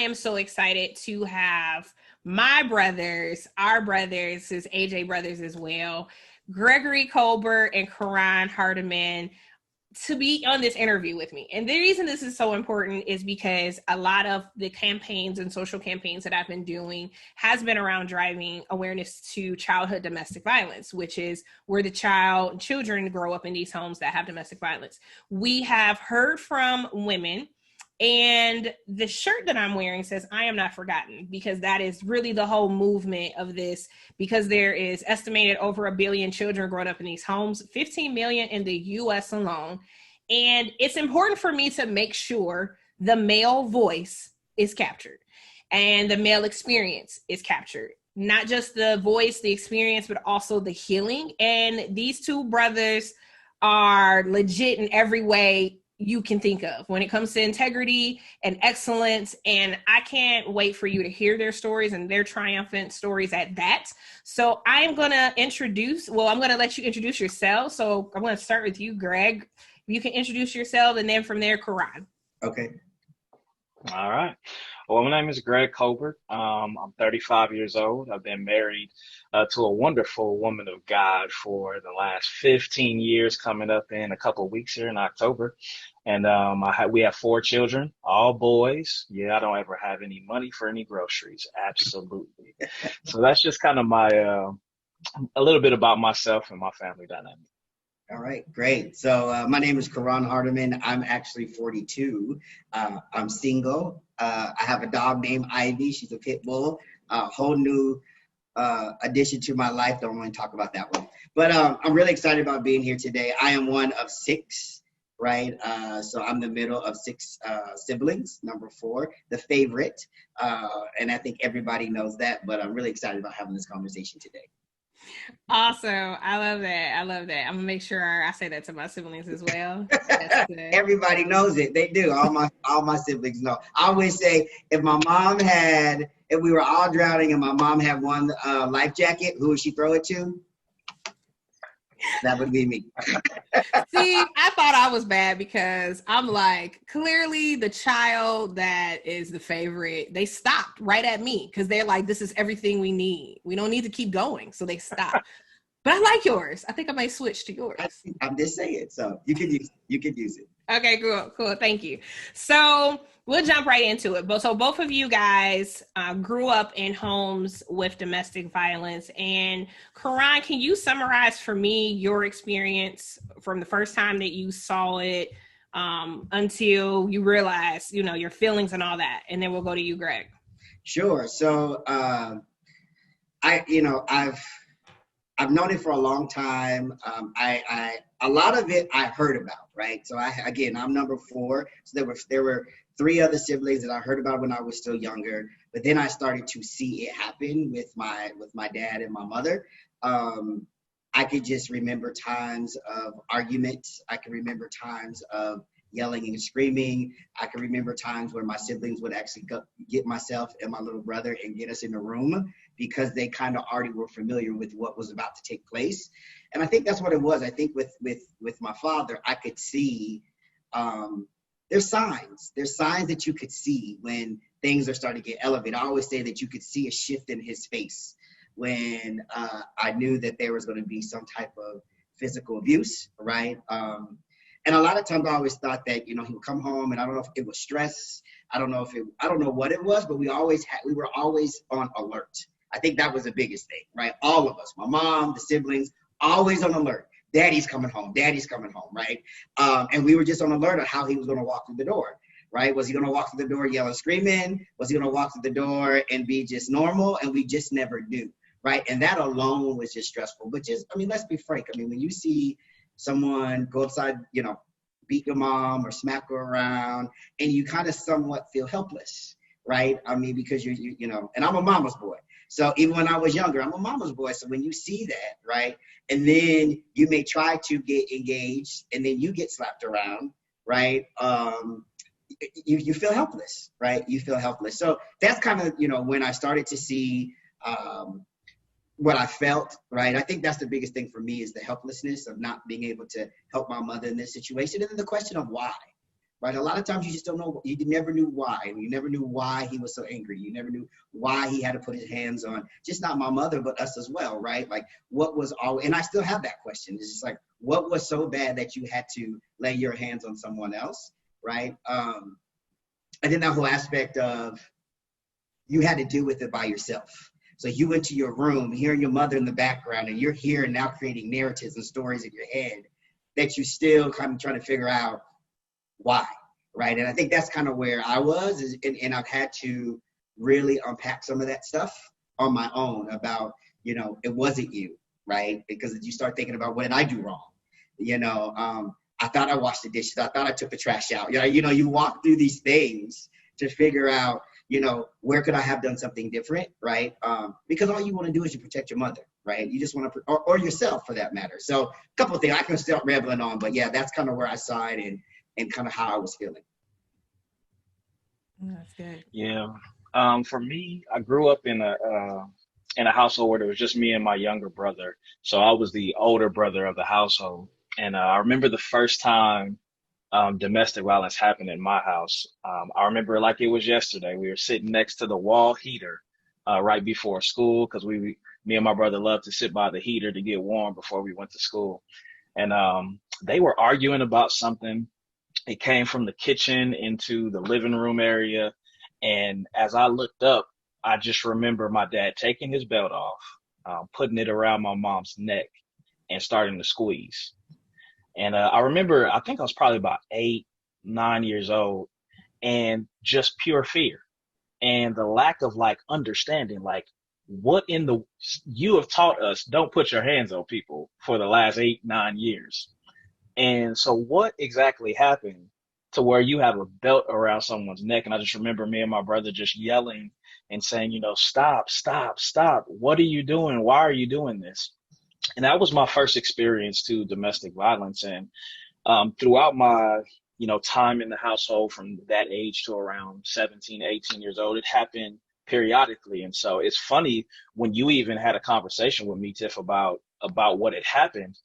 I am so excited to have my brothers, our brothers, his AJ brothers as well, Gregory Colbert and Koran Hardimon, to be on this interview with me. And the reason this is so important is because a lot of the campaigns and social campaigns that I've been doing has been around driving awareness to childhood domestic violence, which is where the children grow up in these homes that have domestic violence. We have heard from women, and the shirt that I'm wearing says, "I am not forgotten," because that is really the whole movement of this, because there is estimated over 1 billion children growing up in these homes, 15 million in the US alone. And it's important for me to make sure the male voice is captured and the male experience is captured. Not just the voice, the experience, but also the healing. And these two brothers are legit in every way you can think of when it comes to integrity and excellence. And I can't wait for you to hear their stories, and their triumphant stories at that. So I'm going to I'm going to let you introduce yourself. So I'm going to start with you, Greg. You can introduce yourself, and then from there, Koran. Okay. All right. Well, my name is Greg Colbert. I'm 35 years old. I've been married to a wonderful woman of God for the last 15 years, coming up in a couple of weeks here in October. And we have 4 children, all boys. Yeah, I don't ever have any money for any groceries. Absolutely. So that's just kind of a little bit about myself and my family dynamic. All right, great. So my name is Koran Hardimon. I'm actually 42. I'm single. I have a dog named Ivy. She's a pit bull. A whole new addition to my life. Don't want to talk about that one. But I'm really excited about being here today. I am one of 6, right? So I'm the middle of 6 siblings, number 4, the favorite. And I think everybody knows that, but I'm really excited about having this conversation today. Awesome. I love that. I'm gonna make sure I say that to my siblings as well. Everybody knows it. They do. All my siblings know. I always say, if we were all drowning and my mom had one life jacket, who would she throw it to? That would be me. See, I thought I was bad because I'm like, clearly the child that is the favorite, they stopped right at me because they're like, this is everything we need. We don't need to keep going. So they stopped. But I like yours. I think I might switch to yours. I'm just saying. So you can use it. Okay, cool. Thank you. So we'll jump right into it. So both of you guys grew up in homes with domestic violence. And Koran, can you summarize for me your experience from the first time that you saw it until you realized, your feelings and all that? And then we'll go to you, Greg. Sure. So I've known it for a long time. A lot of it I heard about, right? So I'm number 4. So there were 3 other siblings that I heard about when I was still younger. But then I started to see it happen with my dad and my mother. I could just remember times of arguments. I can remember times of yelling and screaming. I can remember times where my siblings would actually get myself and my little brother and get us in a room because they kind of already were familiar with what was about to take place. And I think that's what it was. I think with my father, I could see there's signs that you could see when things are starting to get elevated. I always say that you could see a shift in his face when I knew that there was going to be some type of physical abuse, right? And a lot of times I always thought that, he would come home and I don't know if it was stress. I don't know what it was, but we were always on alert. I think that was the biggest thing, right? All of us, my mom, the siblings, always on alert. Daddy's coming home, right? And we were just on alert on how he was going to walk through the door, right? Was he going to walk through the door yelling, screaming? Was he going to walk through the door and be just normal? And we just never knew, right? And that alone was just stressful. But let's be frank. When you see someone go outside, beat your mom or smack her around, and you kind of somewhat feel helpless, right? Because and I'm a mama's boy. So even when I was younger, I'm a mama's boy. So when you see that, right, and then you may try to get engaged and then you get slapped around, right, you feel helpless, right? You feel helpless. So that's kind of, when I started to see what I felt, right? I think that's the biggest thing for me is the helplessness of not being able to help my mother in this situation. And then the question of why, right? A lot of times you just don't know. You never knew why. You never knew why he was so angry. You never knew why he had to put his hands on just not my mother, but us as well, right? Like what was all, and I still have that question. It's just like, what was so bad that you had to lay your hands on someone else, right? And then that whole aspect of you had to deal with it by yourself. So you went to your room, hearing your mother in the background, and you're here now creating narratives and stories in your head that you still kind of trying to figure out why, right? And I think that's kind of where I was, and I've had to really unpack some of that stuff on my own about, it wasn't you, right? Because you start thinking about, what did I do wrong? I thought I washed the dishes. I thought I took the trash out. You walk through these things to figure out, where could I have done something different, right? Because all you want to do is you protect your mother, right? You just want to, or yourself for that matter. So a couple of things I can start rambling on, but yeah, that's kind of where I saw it and kind of how I was feeling. That's good. Yeah. For me, I grew up in a household where there was just me and my younger brother. So I was the older brother of the household. And I remember the first time domestic violence happened in my house. I remember it like it was yesterday. We were sitting next to the wall heater right before school because me and my brother loved to sit by the heater to get warm before we went to school. And they were arguing about something. It came from the kitchen into the living room area. And as I looked up, I just remember my dad taking his belt off, putting it around my mom's neck and starting to squeeze. And I remember, I think I was probably about 8, 9 years old, and just pure fear and the lack of like understanding, like you have taught us don't put your hands on people for the last 8, 9 years. And so what exactly happened to where you have a belt around someone's neck? And I just remember me and my brother just yelling and saying, stop, stop, stop. What are you doing? Why are you doing this? And that was my first experience to domestic violence. And throughout my, time in the household from that age to around 17, 18 years old, it happened periodically. And so it's funny when you even had a conversation with me, Tiff, about what had happened.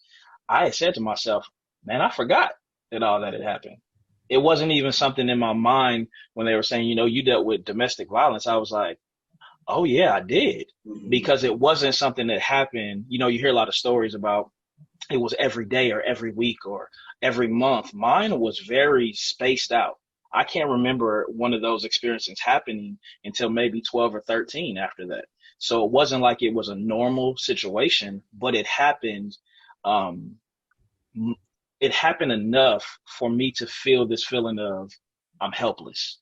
I had said to myself, man, I forgot that all that had happened. It wasn't even something in my mind when they were saying, you dealt with domestic violence. I was like, oh yeah, I did. Because it wasn't something that happened. You hear a lot of stories about it was every day or every week or every month. Mine was very spaced out. I can't remember one of those experiences happening until maybe 12 or 13 after that. So it wasn't like it was a normal situation, but it happened. It happened enough for me to feel this feeling of I'm helpless.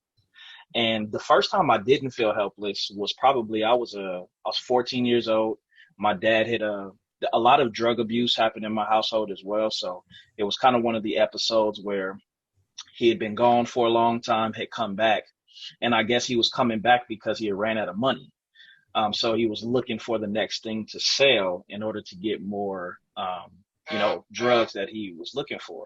And the first time I didn't feel helpless was probably I was 14 years old. My dad had a lot of drug abuse happened in my household as well. So it was kind of one of the episodes where he had been gone for a long time, had come back. And I guess he was coming back because he had ran out of money. So he was looking for the next thing to sell in order to get more, drugs that he was looking for.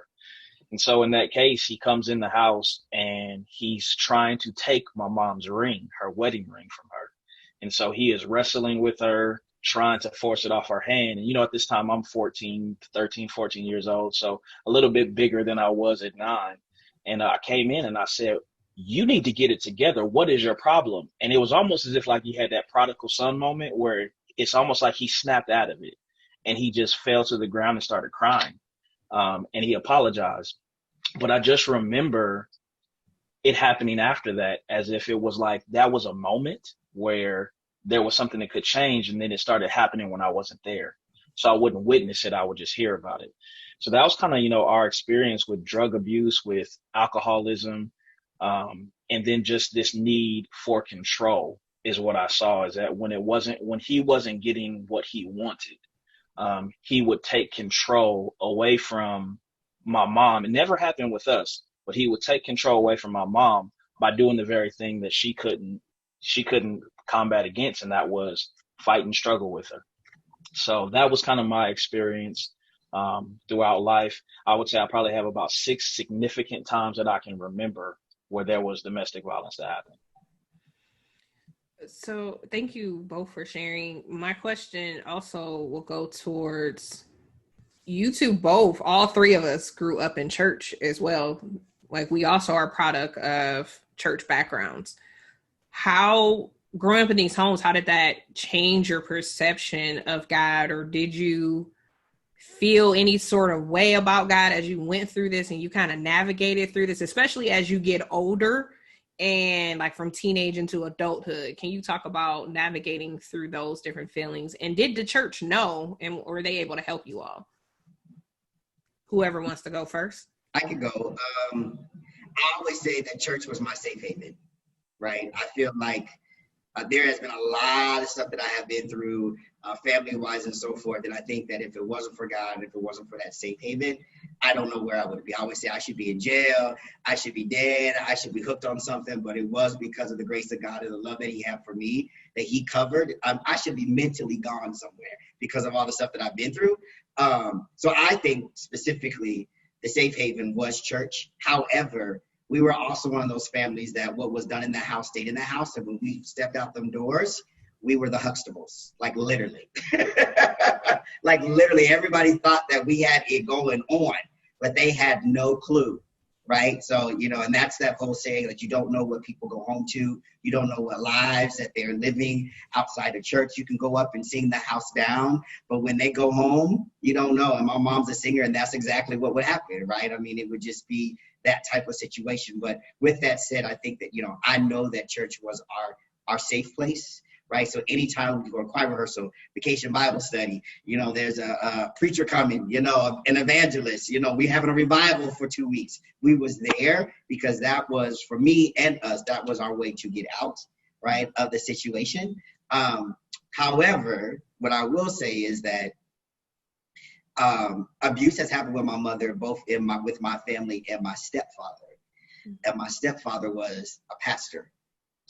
And so in that case, he comes in the house and he's trying to take my mom's ring, her wedding ring from her. And so he is wrestling with her, trying to force it off her hand. And, at this time I'm 13, 14 years old. So a little bit bigger than I was at 9. And I came in and I said, you need to get it together. What is your problem? And it was almost as if like he had that prodigal son moment where it's almost like he snapped out of it and he just fell to the ground and started crying. And he apologized. But I just remember it happening after that as if it was like that was a moment where there was something that could change, and then it started happening when I wasn't there. So I wouldn't witness it, I would just hear about it. So that was kind of, our experience with drug abuse, with alcoholism, and then just this need for control is what I saw, is that when he wasn't getting what he wanted, he would take control away from my mom. It never happened with us, but he would take control away from my mom by doing the very thing that she couldn't combat against, and that was fight and struggle with her. So that was kind of my experience throughout life. I would say I probably have about 6 significant times that I can remember where there was domestic violence that happened. So thank you both for sharing. My question also will go towards you two both. All 3 of us grew up in church as well. Like, we also are a product of church backgrounds. How, growing up in these homes, how did that change your perception of God? Or did you feel any sort of way about God as you went through this and you kind of navigated through this, especially as you get older and like from teenage into adulthood? Can you talk about navigating through those different feelings? And did the church know, and were they able to help you all? Whoever wants to go first. I could go. I always say that church was my safe haven, right? I feel like there has been a lot of stuff that I have been through, family-wise and so forth. And I think that if it wasn't for God, if it wasn't for that safe haven, I don't know where I would be. I always say I should be in jail, I should be dead, I should be hooked on something. But it was because of the grace of God and the love that he had for me, that he covered. I should be mentally gone somewhere because of all the stuff that I've been through. So I think specifically the safe haven was church. However, we were also one of those families that what was done in the house stayed in the house. And when we stepped out them doors, we were the Huxtables, like literally. Like literally everybody thought that we had it going on, but they had no clue, right? So, and that's that whole saying that you don't know what people go home to. You don't know what lives that they're living outside of church. You can go up and sing the house down, but when they go home, you don't know. And my mom's a singer, and that's exactly what would happen, right? I mean, it would just be that type of situation. But with that said, I think that, I know that church was our safe place, right? So anytime we go to choir rehearsal, vacation Bible study, there's a preacher coming, an evangelist, we having a revival for 2 weeks. We was there because that was, for me and us, that was our way to get out, right, of the situation. However, what I will say is that abuse has happened with my mother, both with my family and my stepfather. And my stepfather was a pastor.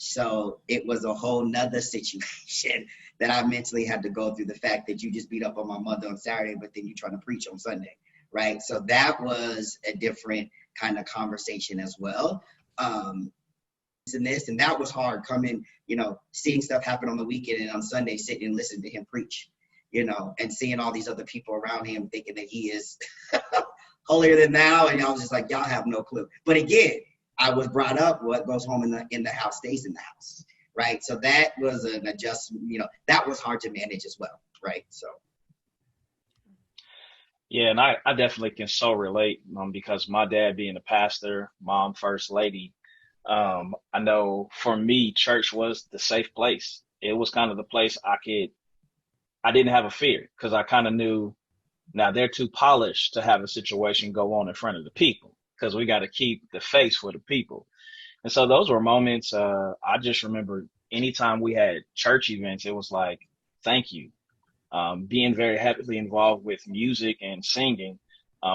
So it was a whole nother situation that I mentally had to go through, the fact that you just beat up on my mother on Saturday, but then you're trying to preach on Sunday, right? So that was a different kind of conversation as well. And that was hard, coming, seeing stuff happen on the weekend and on Sunday, sitting and listening to him preach, and seeing all these other people around him thinking that he is holier than thou. And I was just like, y'all have no clue. But again, I was brought up, what goes home in the house stays in the house, right? So that was an adjustment, that was hard to manage as well, right? So. Yeah, and I definitely can so relate, because my dad being a pastor, mom first lady, I know for me, church was the safe place. It was kind of the place I didn't have a fear, because I kind of knew, now they're too polished to have a situation go on in front of the people, because we got to keep the face for the people. And so those were moments, I just remember anytime we had church events, it was like, thank you. Being very heavily involved with music and singing,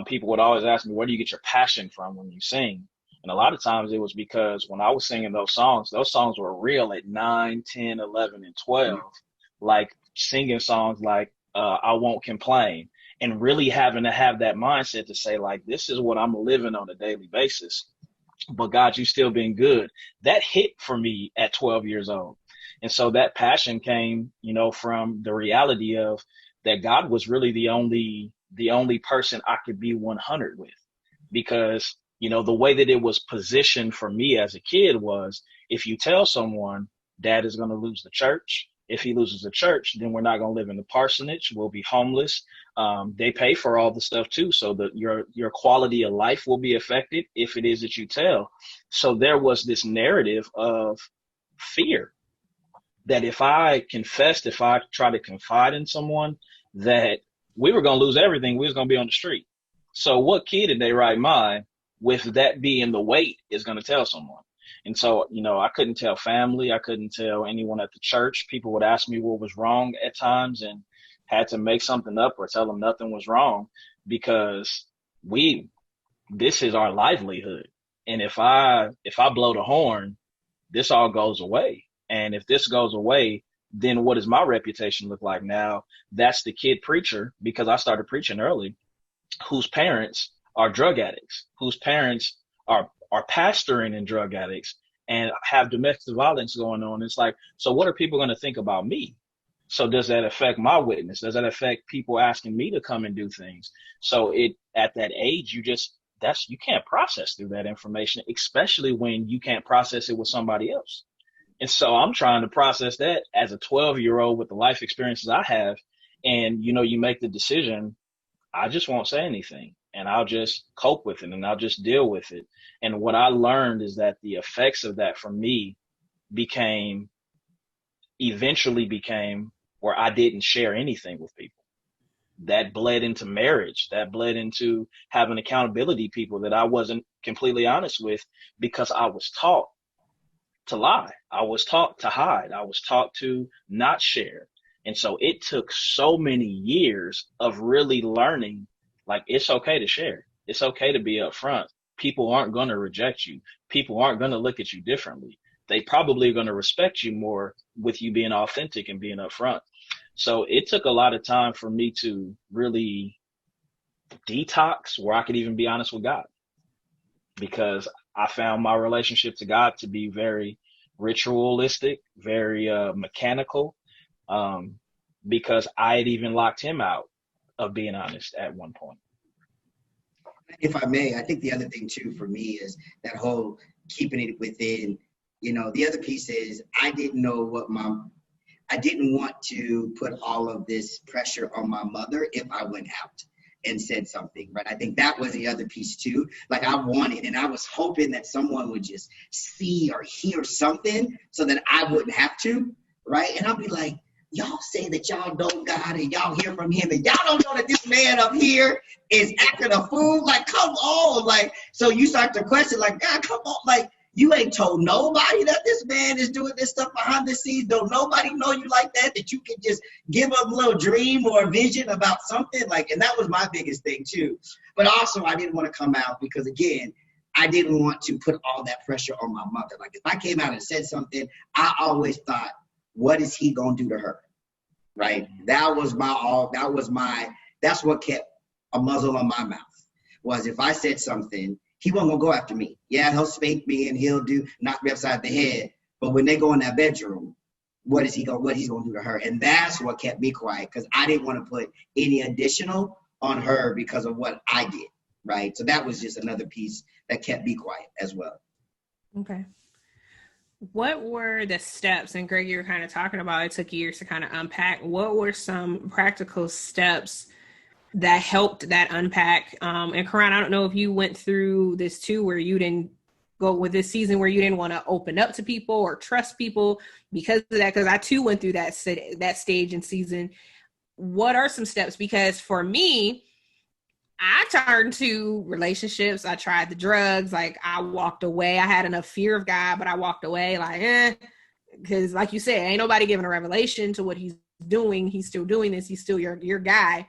people would always ask me, where do you get your passion from when you sing? And a lot of times it was because when I was singing those songs were real at 9, 10, 11, and 12, like singing songs like I Won't Complain, and really having to have that mindset to say, like, this is what I'm living on a daily basis. But God, you still been good. That hit for me at 12 years old. And so that passion came, from the reality of that God was really the only person I could be 100 with. Because, the way that it was positioned for me as a kid was, if you tell someone dad is going to lose the church, if he loses the church, then we're not going to live in the parsonage. We'll be homeless. They pay for all the stuff too. So that your quality of life will be affected if it is that you tell. So there was this narrative of fear that if I confessed, if I try to confide in someone, that we were going to lose everything. We was going to be on the street. So what kid in their right mind, with that being the weight, is going to tell someone? And so, I couldn't tell family. I couldn't tell anyone at the church. People would ask me what was wrong at times, and had to make something up or tell them nothing was wrong, because this is our livelihood. And if I blow the horn, this all goes away. And if this goes away, then what does my reputation look like? Now, that's the kid preacher, because I started preaching early, whose parents are drug addicts, whose parents are pastoring in drug addicts and have domestic violence going on. It's like, so what are people going to think about me? So does that affect my witness? Does that affect people asking me to come and do things? So at that age, you can't process through that information, especially when you can't process it with somebody else. And so I'm trying to process that as a 12-year-old with the life experiences I have. And, you make the decision, I just won't say anything and I'll just cope with it and I'll just deal with it. And what I learned is that the effects of that for me eventually became where I didn't share anything with people. That bled into marriage. That bled into having accountability people that I wasn't completely honest with because I was taught to lie. I was taught to hide. I was taught to not share. And so it took so many years of really learning, like, it's okay to share. It's okay to be upfront. People aren't going to reject you. People aren't going to look at you differently. They probably are going to respect you more with you being authentic and being upfront. So it took a lot of time for me to really detox where I could even be honest with God, because I found my relationship to God to be very ritualistic, very mechanical, because I had even locked him out of being honest at one point. If I may, I think the other thing too for me is that whole keeping it within, the other piece is I didn't want to put all of this pressure on my mother if I went out and said something, right? I think that was the other piece too. Like I wanted, and I was hoping that someone would just see or hear something so that I wouldn't have to, right? And I'll be like, y'all say that y'all know God and y'all hear from him and y'all don't know that this man up here is acting a fool. Like, come on. Like, so you start to question, like, God, come on. Like, you ain't told nobody that this man is doing this stuff behind the scenes. Don't nobody know you like that you can just give them a little dream or a vision about something. Like, and that was my biggest thing too. But also I didn't want to come out because, again, I didn't want to put all that pressure on my mother. Like if I came out and said something, I always thought, what is he going to do to her? Right? That's what kept a muzzle on my mouth, was if I said something, he wasn't going to go after me. Yeah, he'll spank me and he'll knock me upside the head. But when they go in that bedroom, what he's going to do to her? And that's what kept me quiet, because I didn't want to put any additional on her because of what I did. Right? So that was just another piece that kept me quiet as well. Okay. What were the steps, and Greg, you were kind of talking about it took years to kind of unpack. What were some practical steps that helped that unpack? And Koran, I don't know if you went through this too, where you didn't go with this season where you didn't want to open up to people or trust people because of that, because I too went through that stage and season. What are some steps? Because for me, I turned to relationships. I tried the drugs. Like I walked away. I had enough fear of God, but I walked away because like you said, ain't nobody giving a revelation to what he's doing. He's still doing this. He's still your guy.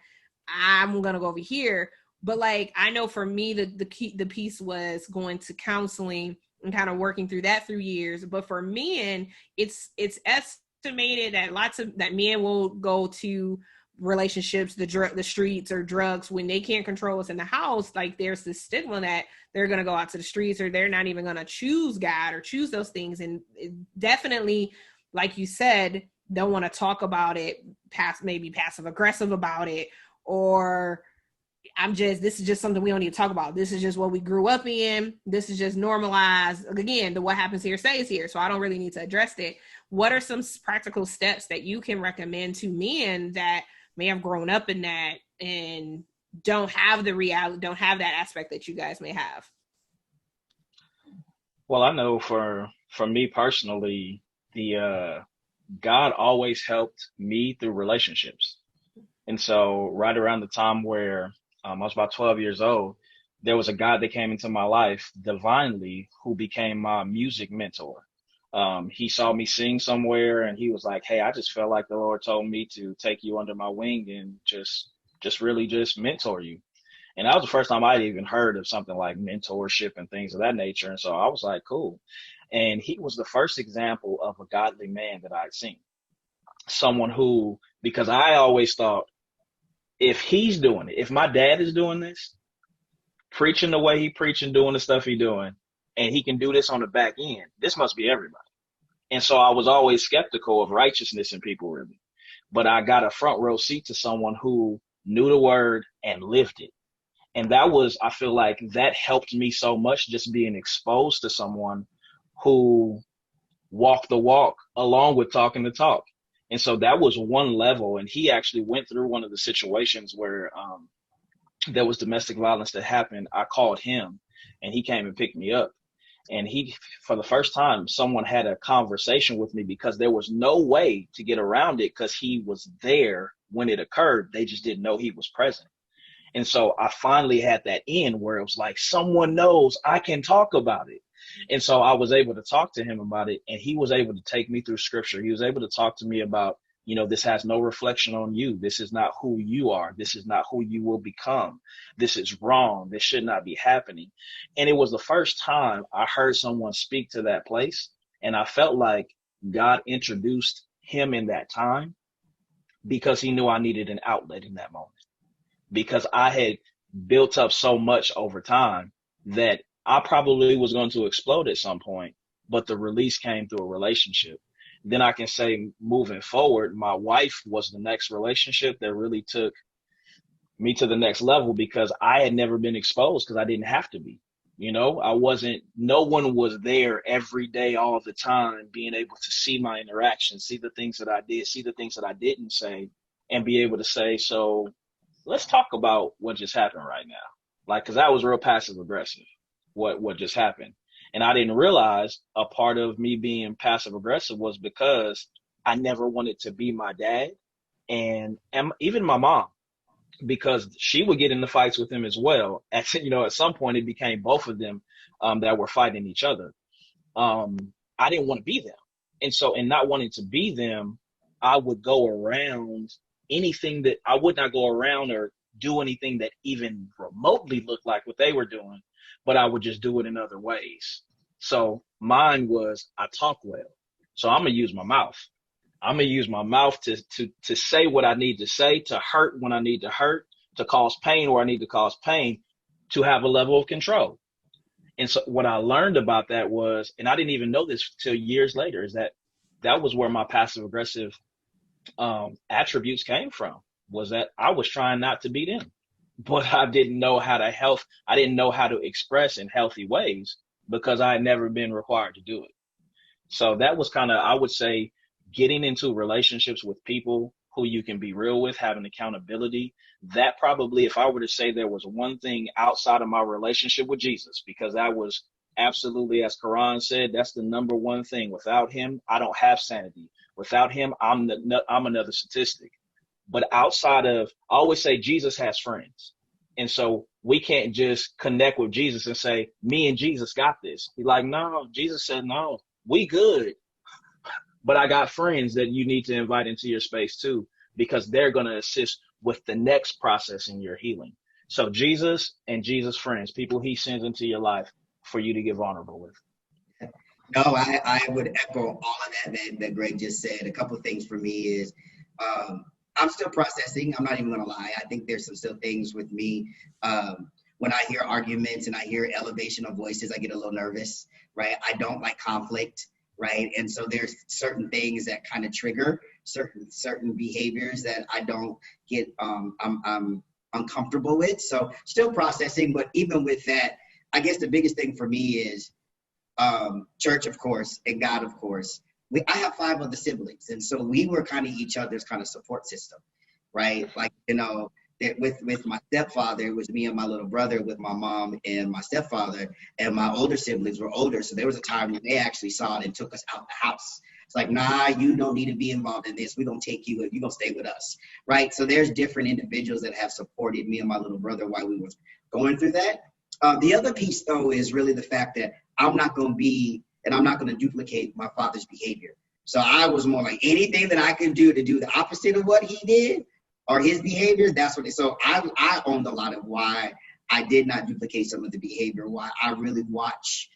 I'm going to go over here. But like, I know for me, the piece was going to counseling and kind of working through that through years. But for men, it's estimated that men will go to relationships, the streets or drugs when they can't control us in the house. Like there's this stigma that they're going to go out to the streets, or they're not even going to choose God or choose those things. And definitely, like you said, don't want to talk about it, maybe passive aggressive about it, or this is just something we don't need to talk about. This is just what we grew up in. This is just normalized. Again, what happens here stays here. So I don't really need to address it. What are some practical steps that you can recommend to men that may have grown up in that and don't have that aspect that you guys may have? Well, I know for me personally, God always helped me through relationships. And so right around the time where I was about 12 years old, there was a guy that came into my life divinely who became my music mentor. He saw me sing somewhere and he was like, hey, I just felt like the Lord told me to take you under my wing and just really just mentor you. And that was the first time I'd even heard of something like mentorship and things of that nature. And so I was like, cool. And he was the first example of a godly man that I'd seen. Someone who, because I always thought, if he's doing it, if my dad is doing this, preaching the way he preaching, doing the stuff he doing, and he can do this on the back end, this must be everybody. And so I was always skeptical of righteousness in people, really. But I got a front row seat to someone who knew the word and lived it. And that was, I feel like that helped me so much, just being exposed to someone who walked the walk along with talking the talk. And so that was one level. And he actually went through one of the situations where there was domestic violence that happened. I called him and he came and picked me up. And he, for the first time, someone had a conversation with me, because there was no way to get around it because he was there when it occurred. They just didn't know he was present. And so I finally had that in where it was like, someone knows, I can talk about it. And so I was able to talk to him about it, and he was able to take me through scripture. He was able to talk to me about, this has no reflection on you. This is not who you are. This is not who you will become. This is wrong. This should not be happening. And it was the first time I heard someone speak to that place. And I felt like God introduced him in that time because he knew I needed an outlet in that moment, because I had built up so much over time that I probably was going to explode at some point, but the release came through a relationship. Then I can say, moving forward, my wife was the next relationship that really took me to the next level, because I had never been exposed because I didn't have to be. No one was there every day, all the time, being able to see my interactions, see the things that I did, see the things that I didn't say, and be able to say, so let's talk about what just happened right now. Like, cause that was real passive aggressive, what just happened. And I didn't realize a part of me being passive aggressive was because I never wanted to be my dad and even my mom, because she would get into fights with him as well. At some point it became both of them that were fighting each other. I didn't want to be them. And so in not wanting to be them, I would go around anything that I would not go around or do anything that even remotely looked like what they were doing, but I would just do it in other ways. So mine was, I talk well, so I'm gonna use my mouth. I'm gonna use my mouth to say what I need to say, to hurt when I need to hurt, to cause pain where I need to cause pain, to have a level of control. And so what I learned about that was, and I didn't even know this till years later, is that was where my passive aggressive attributes came from, was that I was trying not to be them, but I didn't know how to express in healthy ways because I had never been required to do it. So that was kind of, I would say, getting into relationships with people who you can be real with, having accountability. That probably, if I were to say there was one thing outside of my relationship with Jesus, because that was absolutely, as Koran said, that's the number one thing. Without him, I don't have sanity. Without him, I'm another statistic. But outside of, I always say Jesus has friends. And so we can't just connect with Jesus and say, me and Jesus got this. He's like, no, Jesus said, no, we good. But I got friends that you need to invite into your space too, because they're going to assist with the next process in your healing. So Jesus and Jesus friends, people he sends into your life for you to get vulnerable with. No, I would echo all of that Greg just said. A couple of things for me is, I'm still processing. I'm not even going to lie. I think there's some still things with me. When I hear arguments and I hear elevation of voices, I get a little nervous, right? I don't like conflict, right? And so there's certain things that kind of trigger certain behaviors that I don't get, I'm uncomfortable with. So still processing, but even with that, I guess the biggest thing for me is church, of course, and God, of course. I have 5 other siblings, and so we were kind of each other's kind of support system, right? Like, with my stepfather, it was me and my little brother, with my mom and my stepfather, and my older siblings were older, so there was a time when they actually saw it and took us out the house. It's like, nah, you don't need to be involved in this. We're going to take you, you're going to stay with us, right? So there's different individuals that have supported me and my little brother while we were going through that. The other piece, though, is really the fact that I'm not going to duplicate my father's behavior. So I was more like, anything that I can do to do the opposite of what he did or his behavior, that's what so I owned a lot of why I did not duplicate some of the behavior, why I really watch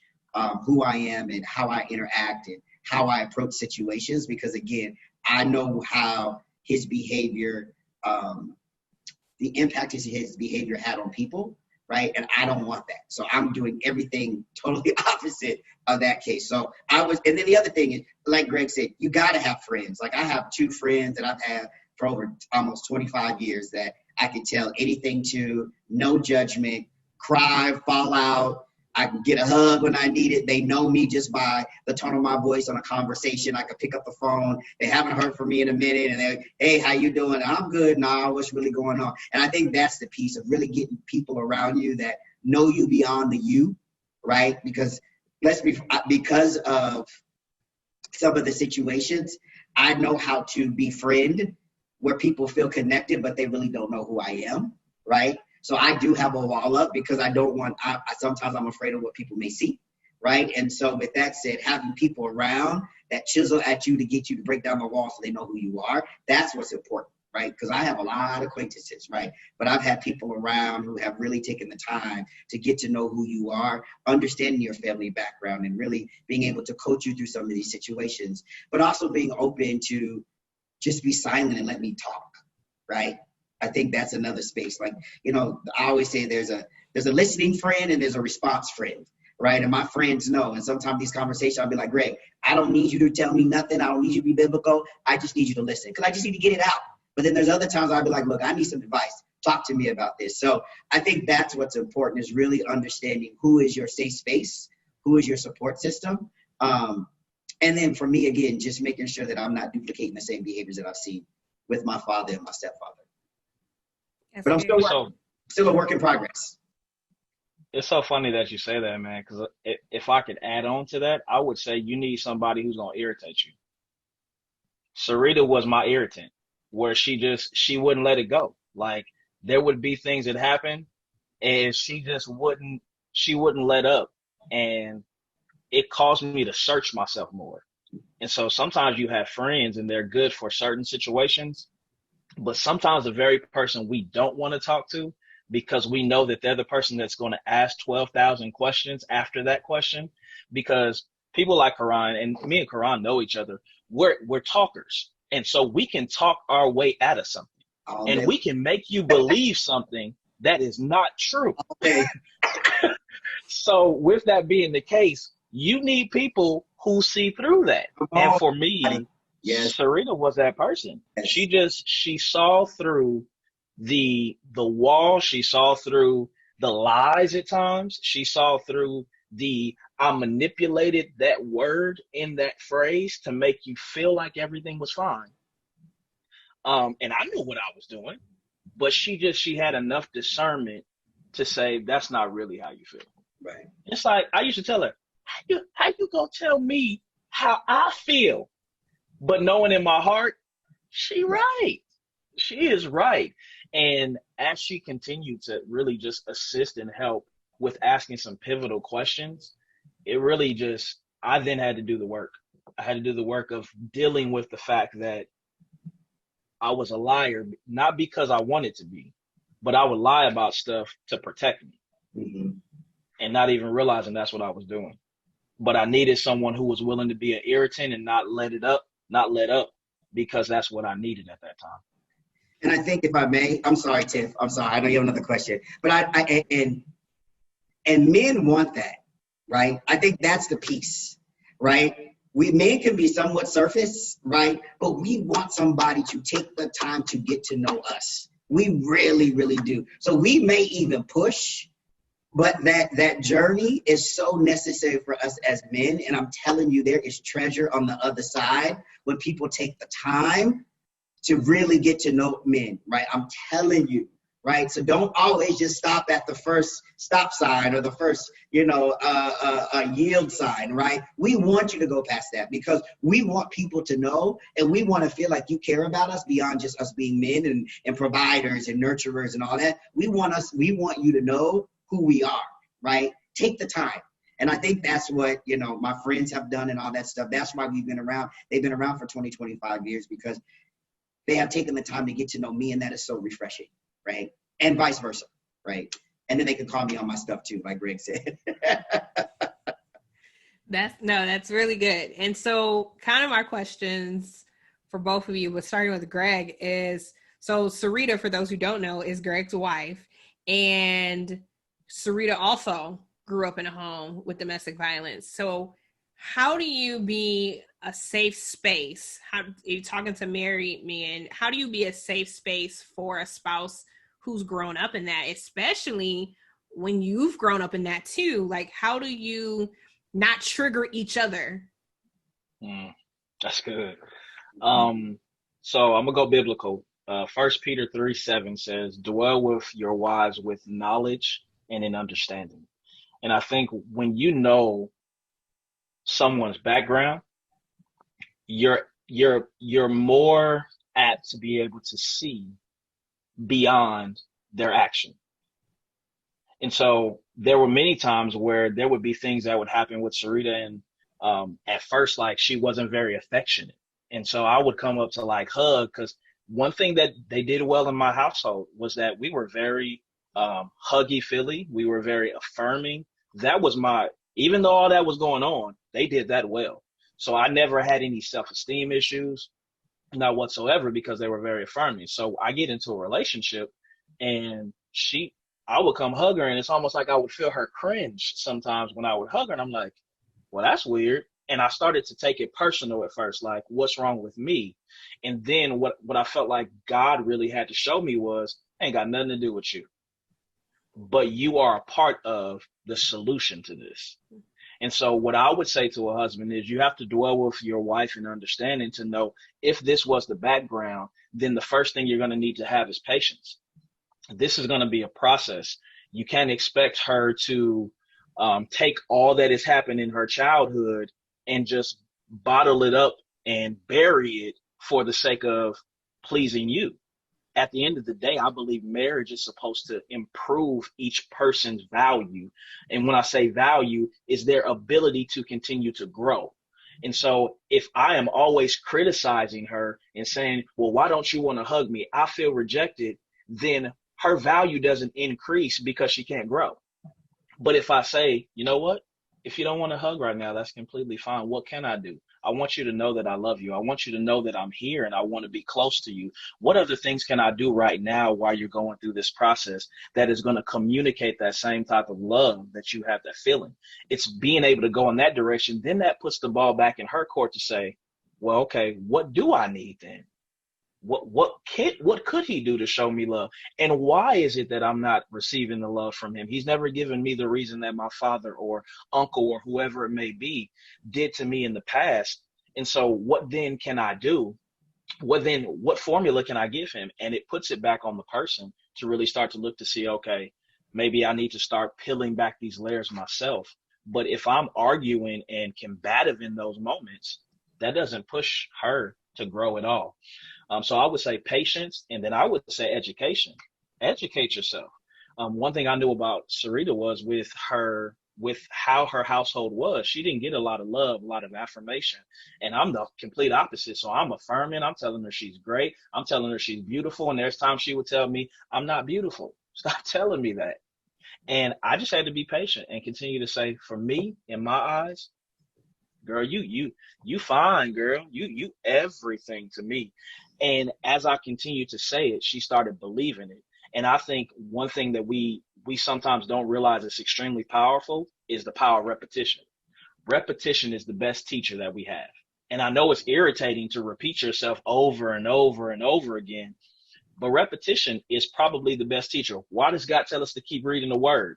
who I am and how I interact and how I approach situations, because again, I know how his behavior, the impact his behavior had on people, right? And I don't want that. So I'm doing everything totally opposite of that case. So and then the other thing is, like Greg said, you got to have friends. Like, I have 2 friends that I've had for over almost 25 years that I can tell anything to, no judgment, cry, fall out. I can get a hug when I need it. They know me just by the tone of my voice on a conversation. I can pick up the phone. They haven't heard from me in a minute, and they're, hey, how you doing? I'm good. Nah, what's really going on? And I think that's the piece of really getting people around you that know you beyond the you, right? Because because of some of the situations, I know how to befriend where people feel connected, but they really don't know who I am, right? So I do have a wall up because I don't want, sometimes I'm afraid of what people may see, right? And so with that said, having people around that chisel at you to get you to break down the wall so they know who you are, that's what's important, right? Because I have a lot of acquaintances, right? But I've had people around who have really taken the time to get to know who you are, understanding your family background, and really being able to coach you through some of these situations, but also being open to just be silent and let me talk, right? I think that's another space. Like, you know, I always say there's a listening friend and there's a response friend, right? And my friends know. And sometimes these conversations, I'll be like, Greg, I don't need you to tell me nothing. I don't need you to be biblical. I just need you to listen because I just need to get it out. But then there's other times I'll be like, look, I need some advice. Talk to me about this. So I think that's what's important, is really understanding who is your safe space, who is your support system. And then for me, again, just making sure that I'm not duplicating the same behaviors that I've seen with my father and my stepfather. But I'm still a work in progress. It's so funny that you say that, man, because if I could add on to that, I would say you need somebody who's going to irritate you. Sarita was my irritant, where she wouldn't let it go. Like, there would be things that happen and she wouldn't let up. And it caused me to search myself more. And so sometimes you have friends and they're good for certain situations, but sometimes the very person we don't want to talk to, because we know that they're the person that's going to ask 12,000 questions after that question, because people like Koran, and me and Koran know each other, we're talkers. And so we can talk our way out of something. And we can make you believe something that is not true. Okay. So with that being the case, you need people who see through that. And for me, yes, Sarita was that person. Yes. She saw through the wall. She saw through the lies at times. She saw through I manipulated that word in that phrase to make you feel like everything was fine. And I knew what I was doing, but she had enough discernment to say, that's not really how you feel. Right. It's like, I used to tell her, how you gonna tell me how I feel? But knowing in my heart, she right. She is right. And as she continued to really just assist and help with asking some pivotal questions, it really I then had to do the work. I had to do the work of dealing with the fact that I was a liar, not because I wanted to be, but I would lie about stuff to protect me. Mm-hmm. And not even realizing that's what I was doing. But I needed someone who was willing to be an irritant and not let up, because that's what I needed at that time. And I think, if I may, I'm sorry, Tiff. I'm sorry. I know you have another question, but and men want that, right? I think that's the piece, right? Men can be somewhat surface, right? But we want somebody to take the time to get to know us. We really, really do. So we may even push, but that journey is so necessary for us as men. And I'm telling you, there is treasure on the other side when people take the time to really get to know men, right? I'm telling you, right? So don't always just stop at the first stop sign or the first, yield sign, right? We want you to go past that, because we want people to know, and we want to feel like you care about us beyond just us being men and providers and nurturers and all that. We want you to know who we are, right? Take the time. And I think that's what, my friends have done and all that stuff. That's why we've been around. They've been around for 20, 25 years, because they have taken the time to get to know me, and that is so refreshing, right? And vice versa, right? And then they can call me on my stuff too, like Greg said. That's really good. And so kind of my questions for both of you, but starting with Greg, is, so Sarita, for those who don't know, is Greg's wife. And Sarita also grew up in a home with domestic violence. So how do you be a safe space? How, you're talking to married men, how do you be a safe space for a spouse who's grown up in that, especially when you've grown up in that too. Like, how do you not trigger each other? That's good. So I'm gonna go biblical. 1 Peter 3:7 says, "Dwell with your wives with knowledge and in understanding." And I think when you know someone's background, you're more apt to be able to see beyond their action. And so there were many times where there would be things that would happen with Sarita, and at first, like, she wasn't very affectionate. And so I would come up to like hug, because one thing that they did well in my household was that we were very huggy feely. We were very affirming. That was even though all that was going on, they did that well. So I never had any self-esteem issues, not whatsoever, because they were very affirming. So I get into a relationship, and I would come hug her, and it's almost like I would feel her cringe sometimes when I would hug her. And I'm like, well, that's weird. And I started to take it personal at first, like, what's wrong with me? And then what I felt like God really had to show me was, ain't got nothing to do with you, but you are a part of the solution to this. And so what I would say to a husband is, you have to dwell with your wife in understanding to know, if this was the background, then the first thing you're going to need to have is patience. This is going to be a process. You can't expect her to take all that has happened in her childhood and just bottle it up and bury it for the sake of pleasing you. At the end of the day, I believe marriage is supposed to improve each person's value. And when I say value, is their ability to continue to grow. And so if I am always criticizing her and saying, well, why don't you want to hug me? I feel rejected. Then her value doesn't increase because she can't grow. But if I say, you know what? If you don't want to hug right now, that's completely fine. What can I do? I want you to know that I love you. I want you to know that I'm here and I want to be close to you. What other things can I do right now while you're going through this process that is going to communicate that same type of love that you have, that feeling? It's being able to go in that direction. Then that puts the ball back in her court to say, well, okay, what do I need then? What could he do to show me love? And why is it that I'm not receiving the love from him? He's never given me the reason that my father or uncle or whoever it may be did to me in the past. And so what then can I do? What formula can I give him? And it puts it back on the person to really start to look to see, okay, maybe I need to start peeling back these layers myself. But if I'm arguing and combative in those moments, that doesn't push her to grow at all. So I would say patience, and then I would say education. Educate yourself. One thing I knew about Sarita was with how her household was, she didn't get a lot of love, a lot of affirmation. And I'm the complete opposite. So I'm affirming. I'm telling her she's great. I'm telling her she's beautiful. And there's times she would tell me, I'm not beautiful. Stop telling me that. And I just had to be patient and continue to say, for me, in my eyes, girl, you fine, girl. You everything to me. And as I continued to say it, she started believing it. And I think one thing that we sometimes don't realize is extremely powerful is the power of repetition. Repetition is the best teacher that we have. And I know it's irritating to repeat yourself over and over and over again, but repetition is probably the best teacher. Why does God tell us to keep reading the word?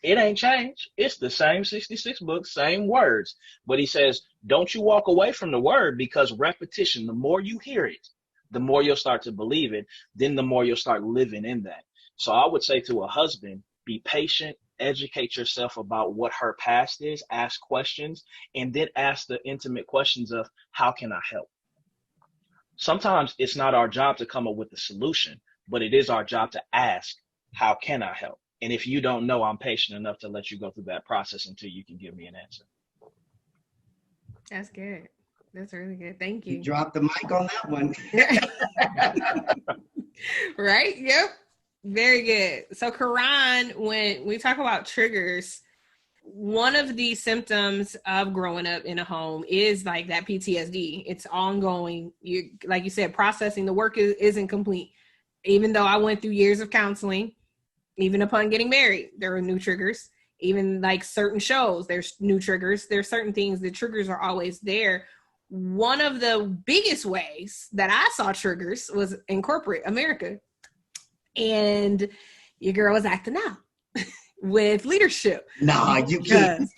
It ain't changed. It's the same 66 books, same words. But he says, don't you walk away from the word, because repetition, the more you hear it, the more you'll start to believe it. Then the more you'll start living in that. So I would say to a husband, be patient, educate yourself about what her past is, ask questions, and then ask the intimate questions of, how can I help? Sometimes it's not our job to come up with a solution, but it is our job to ask, how can I help? And if you don't know, I'm patient enough to let you go through that process until you can give me an answer. That's good. That's really good. Thank you. You dropped the mic on that one. Right? Yep. Very good. So, Koran, when we talk about triggers, one of the symptoms of growing up in a home is like that PTSD. It's ongoing. Like you said, processing the work isn't complete. Even though I went through years of counseling, even upon getting married, there were new triggers. Even like certain shows, there's new triggers. There's certain things, the triggers are always there. One of the biggest ways that I saw triggers was in corporate America. and your girl was acting out with leadership. Nah, you can't.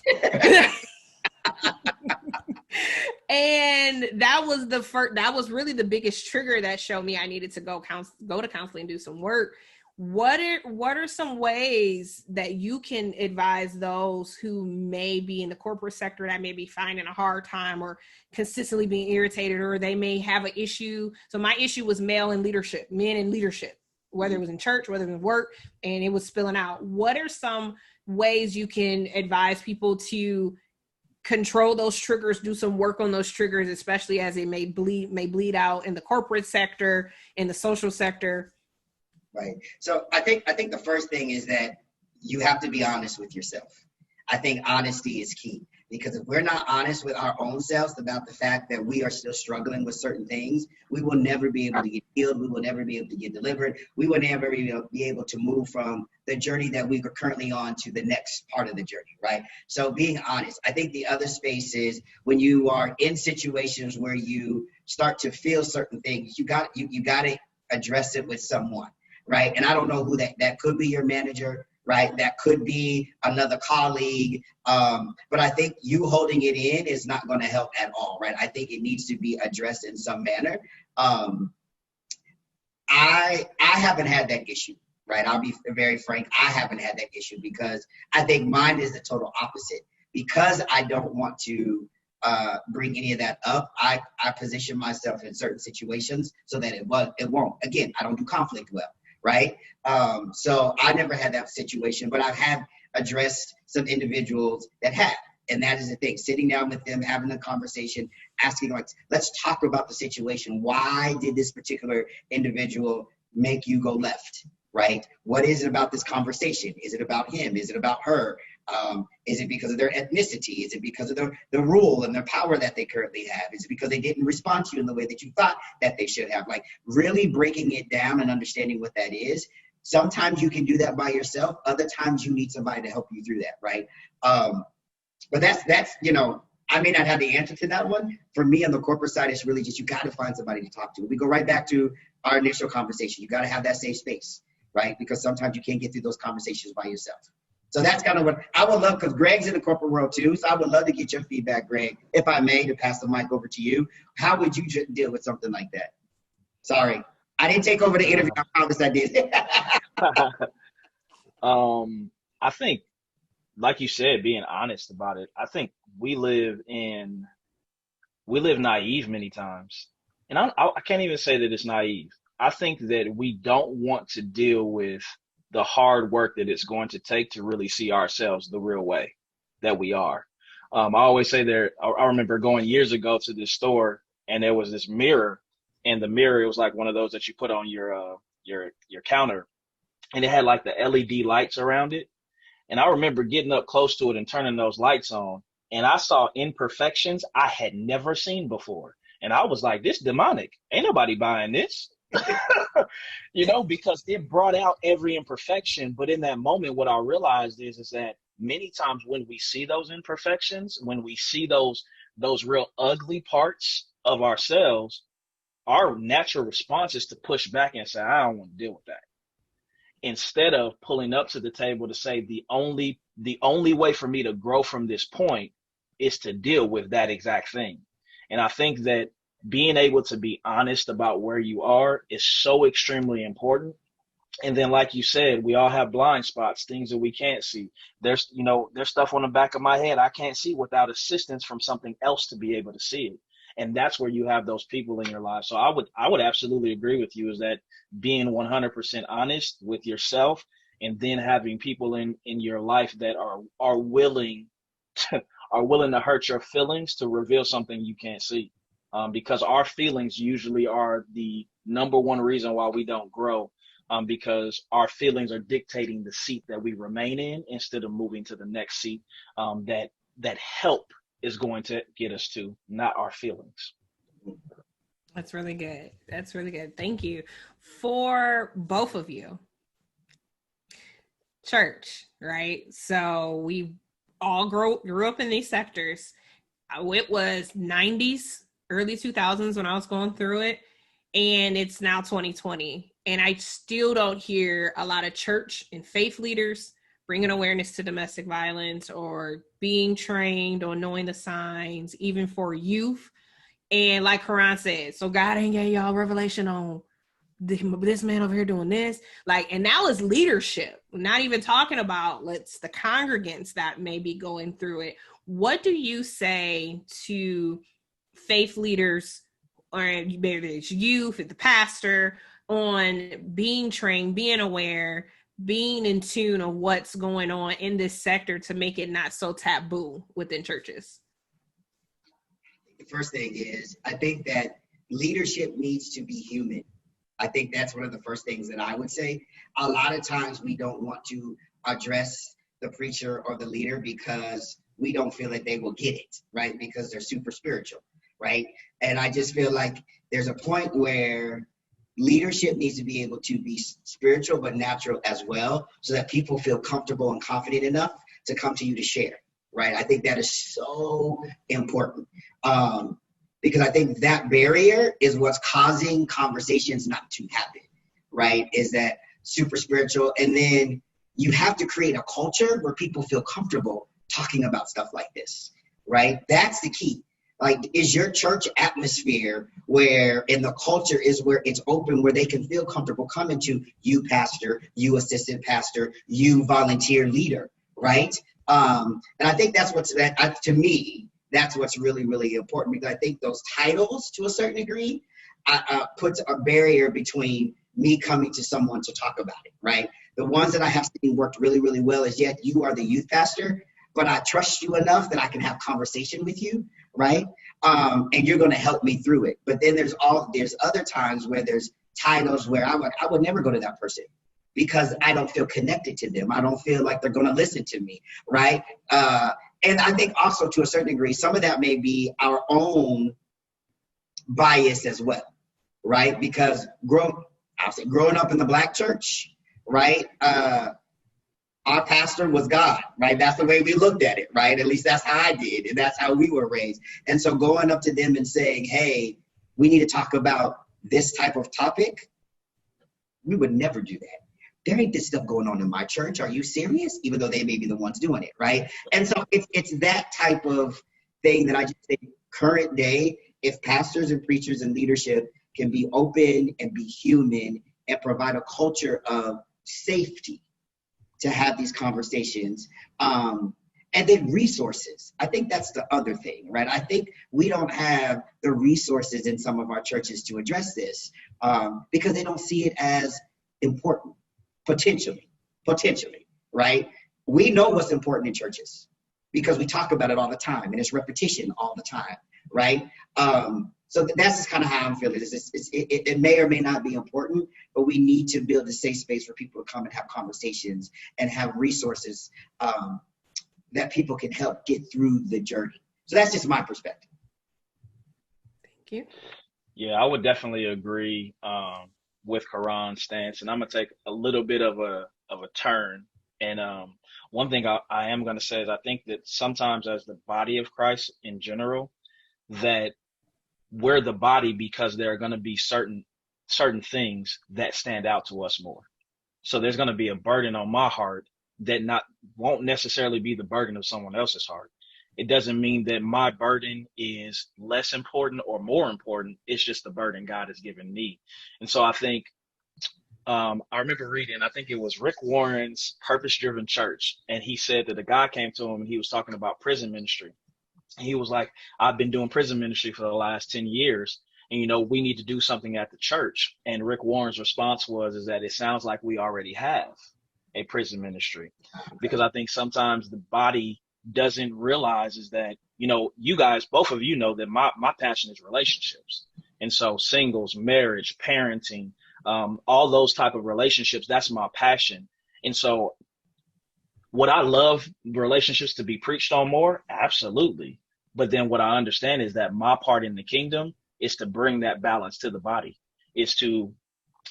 And that was really the biggest trigger that showed me I needed to go to counseling and do some work. What are some ways that you can advise those who may be in the corporate sector that may be finding a hard time or consistently being irritated, or they may have an issue? So my issue was men in leadership, whether it was in church, whether it was in work, and it was spilling out. What are some ways you can advise people to control those triggers, do some work on those triggers, especially as it may bleed out in the corporate sector, in the social sector? Right. So I think the first thing is that you have to be honest with yourself. I think honesty is key, because if we're not honest with our own selves about the fact that we are still struggling with certain things, we will never be able to get healed. We will never be able to get delivered. We will never be able to move from the journey that we are currently on to the next part of the journey, right? So being honest. I think the other space is when you are in situations where you start to feel certain things, you got to address it with someone. Right. And I don't know who that could be, your manager, right? That could be another colleague. But I think you holding it in is not going to help at all. Right. I think it needs to be addressed in some manner. I haven't had that issue. Right. I'll be very frank. I haven't had that issue because I think mine is the total opposite. Because I don't want to bring any of that up, I position myself in certain situations so that it won't. Again, I don't do conflict well. Right. So I never had that situation, but I've had addressed some individuals that have. And that is the thing, sitting down with them, having a conversation, asking, like, let's talk about the situation. Why did this particular individual make you go left? Right. What is it about this conversation? Is it about him? Is it about her? Is it because of their ethnicity? Is it because of the rule and the power that they currently have? Is it because they didn't respond to you in the way that you thought that they should have? Like, really breaking it down and understanding what that is. Sometimes you can do that by yourself. Other times you need somebody to help you through that, right? But that's I may not have the answer to that one. For me on the corporate side, it's really just you got to find somebody to talk to. We go right back to our initial conversation. You got to have that safe space, right? Because sometimes you can't get through those conversations by yourself. So that's kind of what I would love, because Greg's in the corporate world too. So I would love to get your feedback, Greg, if I may, to pass the mic over to you. How would you deal with something like that? Sorry, I didn't take over the interview. I promise I did. I think, like you said, being honest about it. I think we live naive many times, and I can't even say that it's naive. I think that we don't want to deal with the hard work that it's going to take to really see ourselves the real way that we are. I always say I remember going years ago to this store, and there was this mirror, and the mirror, it was like one of those that you put on your counter, and it had like the LED lights around it. And I remember getting up close to it and turning those lights on, and I saw imperfections I had never seen before. And I was like, this demonic. Ain't nobody buying this. Because it brought out every imperfection. But in that moment, what I realized is that many times when we see those imperfections, when we see those real ugly parts of ourselves, our natural response is to push back and say, I don't want to deal with that. Instead of pulling up to the table to say the only way for me to grow from this point is to deal with that exact thing. And I think that being able to be honest about where you are is so extremely important. And then, like you said, we all have blind spots, things that we can't see. There's stuff on the back of my head I can't see without assistance from something else to be able to see it. And that's where you have those people in your life. So I would absolutely agree with you, is that being 100% honest with yourself, and then having people in your life that are willing to hurt your feelings to reveal something you can't see. Because our feelings usually are the number one reason why we don't grow, because our feelings are dictating the seat that we remain in instead of moving to the next seat that help is going to get us to, not our feelings. That's really good. Thank you. For both of you, church, right? So we all grew up in these sectors. It was 90s, early 2000s when I was going through it, and it's now 2020. And I still don't hear a lot of church and faith leaders bringing awareness to domestic violence or being trained on knowing the signs, even for youth. And like Koran said, so God ain't gave y'all revelation on this man over here doing this. Like, and now it's leadership. We're not even talking about the congregants that may be going through it. What do you say to faith leaders, or maybe it's youth, the pastor, on being trained, being aware, being in tune of what's going on in this sector to make it not so taboo within churches? The first thing is, I think that leadership needs to be human. I think that's one of the first things that I would say. A lot of times we don't want to address the preacher or the leader because we don't feel that they will get it, right? Because they're super spiritual, right? And I just feel like there's a point where leadership needs to be able to be spiritual but natural as well, so that people feel comfortable and confident enough to come to you to share, right? I think that is so important, because I think that barrier is what's causing conversations not to happen, right? Is that super spiritual. And then you have to create a culture where people feel comfortable talking about stuff like this, right? That's the key. Like, is your church atmosphere where, in the culture is where it's open, where they can feel comfortable coming to you, pastor, you assistant pastor, you volunteer leader, right? And I think that's to me, that's what's really, really important, because I think those titles, to a certain degree, puts a barrier between me coming to someone to talk about it, right? The ones that I have seen worked really, really well is, yeah, you are the youth pastor, but I trust you enough that I can have conversation with you, right? And you're going to help me through it. But then there's other times where there's titles where I would never go to that person because I don't feel connected to them. I don't feel like they're going to listen to me, right? And I think also, to a certain degree, some of that may be our own bias as well, right? Because growing up in the Black church, right? Our pastor was God, right? That's the way we looked at it, right? At least that's how I did, and that's how we were raised. And so going up to them and saying, hey, we need to talk about this type of topic, we would never do that. There ain't this stuff going on in my church. Are you serious? Even though they may be the ones doing it, right? And so it's that type of thing that I just think current day, if pastors and preachers and leadership can be open and be human and provide a culture of safety to have these conversations, and then resources. I think that's the other thing, right? I think we don't have the resources in some of our churches to address this because they don't see it as important. Potentially, right? We know what's important in churches because we talk about it all the time, and it's repetition all the time, right? So that's just kind of how I'm feeling. It may or may not be important, but we need to build a safe space for people to come and have conversations and have resources that people can help get through the journey. So that's just my perspective. Thank you. Yeah, I would definitely agree with Koran's stance, and I'm gonna take a little bit of a turn. And one thing I am gonna say is I think that sometimes, as the body of Christ in general, that we're the body because there are gonna be certain things that stand out to us more. So there's gonna be a burden on my heart that won't necessarily be the burden of someone else's heart. It doesn't mean that my burden is less important or more important. It's just the burden God has given me. And so I think, I remember reading, I think it was Rick Warren's Purpose Driven Church. And he said that a guy came to him and he was talking about prison ministry. And he was like, I've been doing prison ministry for the last 10 years. And, we need to do something at the church. And Rick Warren's response is that it sounds like we already have a prison ministry. Because I think sometimes the body doesn't realize is that, you guys, both of you know that my passion is relationships. And so singles, marriage, parenting, all those type of relationships, that's my passion. And so would I love relationships to be preached on more? Absolutely. But then what I understand is that my part in the kingdom is to bring that balance to the body,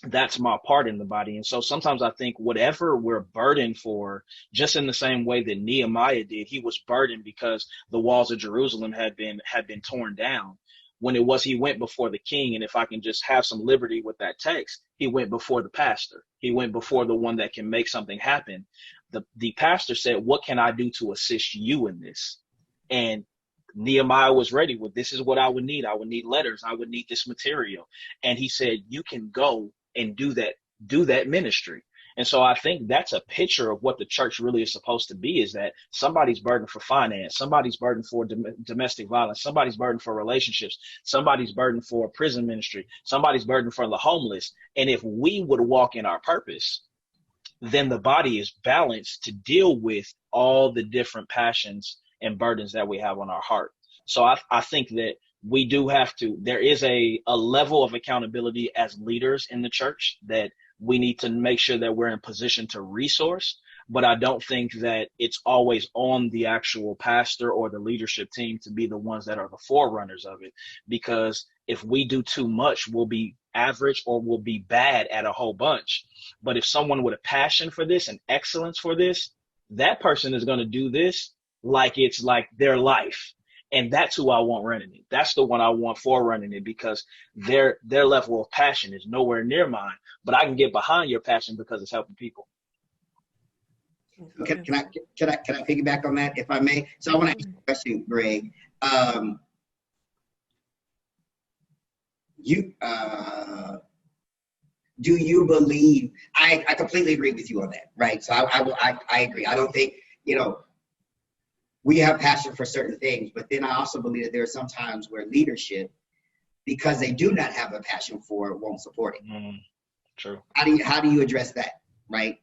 that's my part in the body. And so sometimes I think whatever we're burdened for, just in the same way that Nehemiah did, he was burdened because the walls of Jerusalem had been torn down. When he went before the king, and if I can just have some liberty with that text, he went before the pastor. He went before the one that can make something happen. The pastor said, what can I do to assist you in this? And Nehemiah was ready with, this is what I would need. I would need letters. I would need this material. And he said, you can go and do that ministry. And so I think that's a picture of what the church really is supposed to be, is that somebody's burdened for finance, somebody's burdened for domestic violence, somebody's burdened for relationships, somebody's burdened for prison ministry, somebody's burdened for the homeless. And if we would walk in our purpose, then the body is balanced to deal with all the different passions and burdens that we have on our heart. So I think that we do have to, there is a level of accountability as leaders in the church that we need to make sure that we're in position to resource, but I don't think that it's always on the actual pastor or the leadership team to be the ones that are the forerunners of it. Because if we do too much, we'll be average or we'll be bad at a whole bunch. But if someone with a passion for this and excellence for this, that person is going to do this like it's like their life. And that's who I want running it. That's the one I want forerunning it, because their level of passion is nowhere near mine. But I can get behind your passion because it's helping people. Can I piggyback on that, if I may? So I want to ask you a question, Greg. Do you believe? I completely agree with you on that, right? So I agree. I don't think, we have passion for certain things, but then I also believe that there are some times where leadership, because they do not have a passion for it, won't support it. True. How do you address that, right?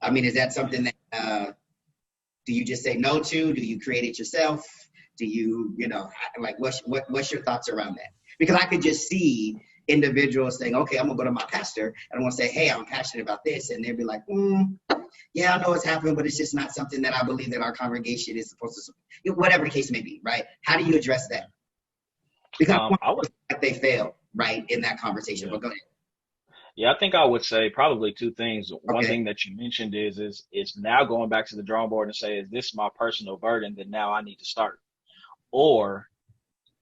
I mean, is that something that do you just say no to? Do you create it yourself? Do you, like what's your thoughts around that? Because I could just see individuals saying, okay, I'm gonna go to my pastor and I'm gonna say, hey, I'm passionate about this, and they'd be like, yeah, I know it's happening, but it's just not something that I believe that our congregation is supposed to, whatever the case may be, right? How do you address that? Because I would that they fail, right, in that conversation. But go ahead. Yeah, I think I would say probably two things. One thing that you mentioned is it's now going back to the drawing board and say, is this my personal burden that now I need to start? Or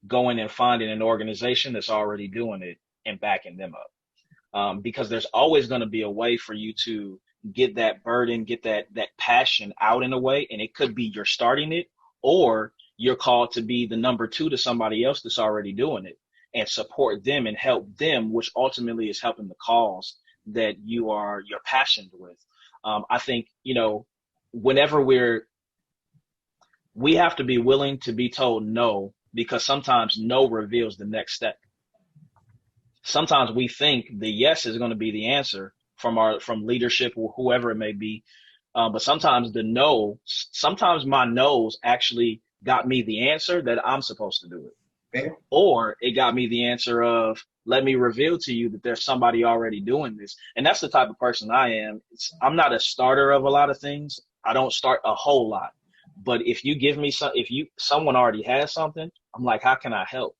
going and finding an organization that's already doing it and backing them up. Because there's always going to be a way for you to get that burden, get that passion out in a way. And it could be you're starting it, or you're called to be the number two to somebody else that's already doing it and support them and help them, which ultimately is helping the cause that you're passionate with. I think, whenever we have to be willing to be told no, because sometimes no reveals the next step. Sometimes we think the yes is going to be the answer from leadership or whoever it may be. But sometimes sometimes my no's actually got me the answer that I'm supposed to do it. Okay. Or it got me the answer of, let me reveal to you that there's somebody already doing this. And that's the type of person I am. I'm not a starter of a lot of things. I don't start a whole lot. But if you give me someone already has something, I'm like, how can I help?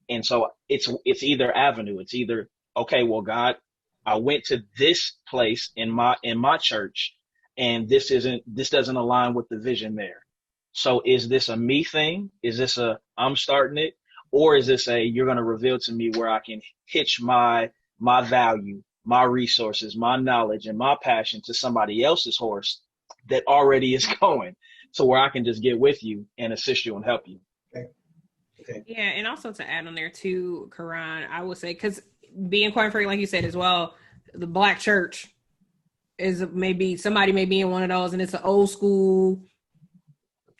And so it's either avenue. It's either, okay, well, God, I went to this place in my church, and this doesn't align with the vision there. So is this a me thing? Is this I'm starting it? Or is this you're going to reveal to me where I can hitch my value, my resources, my knowledge, and my passion to somebody else's horse that already is going, so where I can just get with you and assist you and help you. Okay. Yeah, and also to add on there too, Koran, I would say, because being quite frank, like you said as well, the Black church is somebody may be in one of those, and it's an old school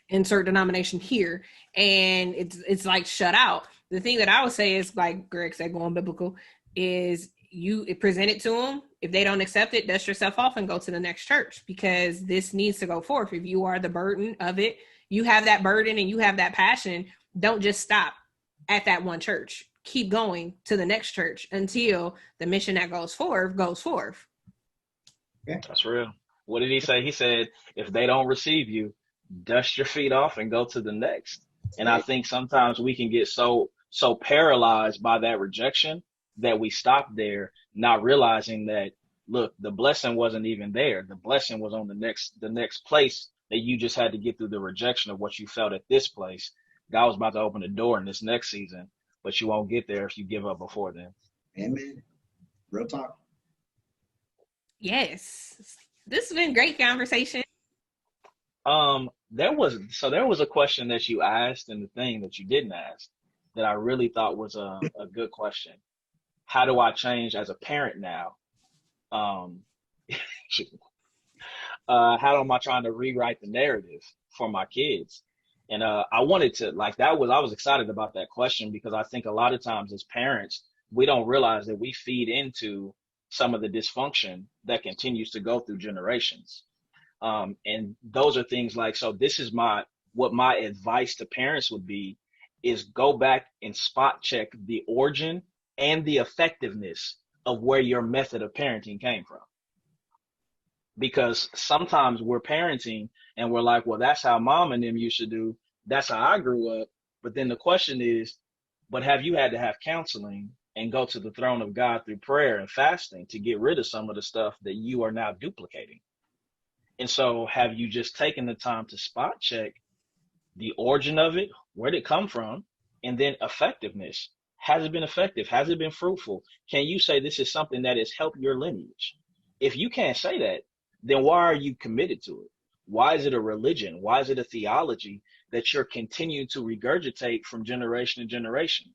insert denomination here, and it's like shut out. The thing that I would say is, like Greg said, going biblical, is you present it to them. If they don't accept it, dust yourself off and go to the next church, because this needs to go forth. If you are the burden of it, you have that burden and you have that passion, don't just stop at that one church. Keep going to the next church until the mission that goes forth goes forth. Yeah, that's real. What did he say? He said, if they don't receive you, dust your feet off and go to the next. And I think sometimes we can get so paralyzed by that rejection that we stop there, not realizing that, look, the blessing wasn't even there. The blessing was on the next place that you just had to get through the rejection of what you felt at this place. God was about to open the door in this next season, but you won't get there if you give up before then. Amen. Real talk. Yes. This has been great conversation. There was a question that you asked and the thing that you didn't ask that I really thought was a good question. How do I change as a parent now? Um, how am I trying to rewrite the narrative for my kids? And I wanted to like that was I was excited about that question because I think a lot of times as parents, we don't realize that we feed into some of the dysfunction that continues to go through generations. And those are things like, so this is what my advice to parents would be is go back and spot check the origin and the effectiveness of where your method of parenting came from. Because sometimes we're parenting and we're like, well, that's how mom and them used to do. That's how I grew up. But then the question is, but have you had to have counseling and go to the throne of God through prayer and fasting to get rid of some of the stuff that you are now duplicating? And so have you just taken the time to spot check the origin of it? Where did it come from? And then effectiveness. Has it been effective? Has it been fruitful? Can you say this is something that has helped your lineage? If you can't say that, then why are you committed to it? Why is it a religion? Why is it a theology that you're continuing to regurgitate from generation to generation?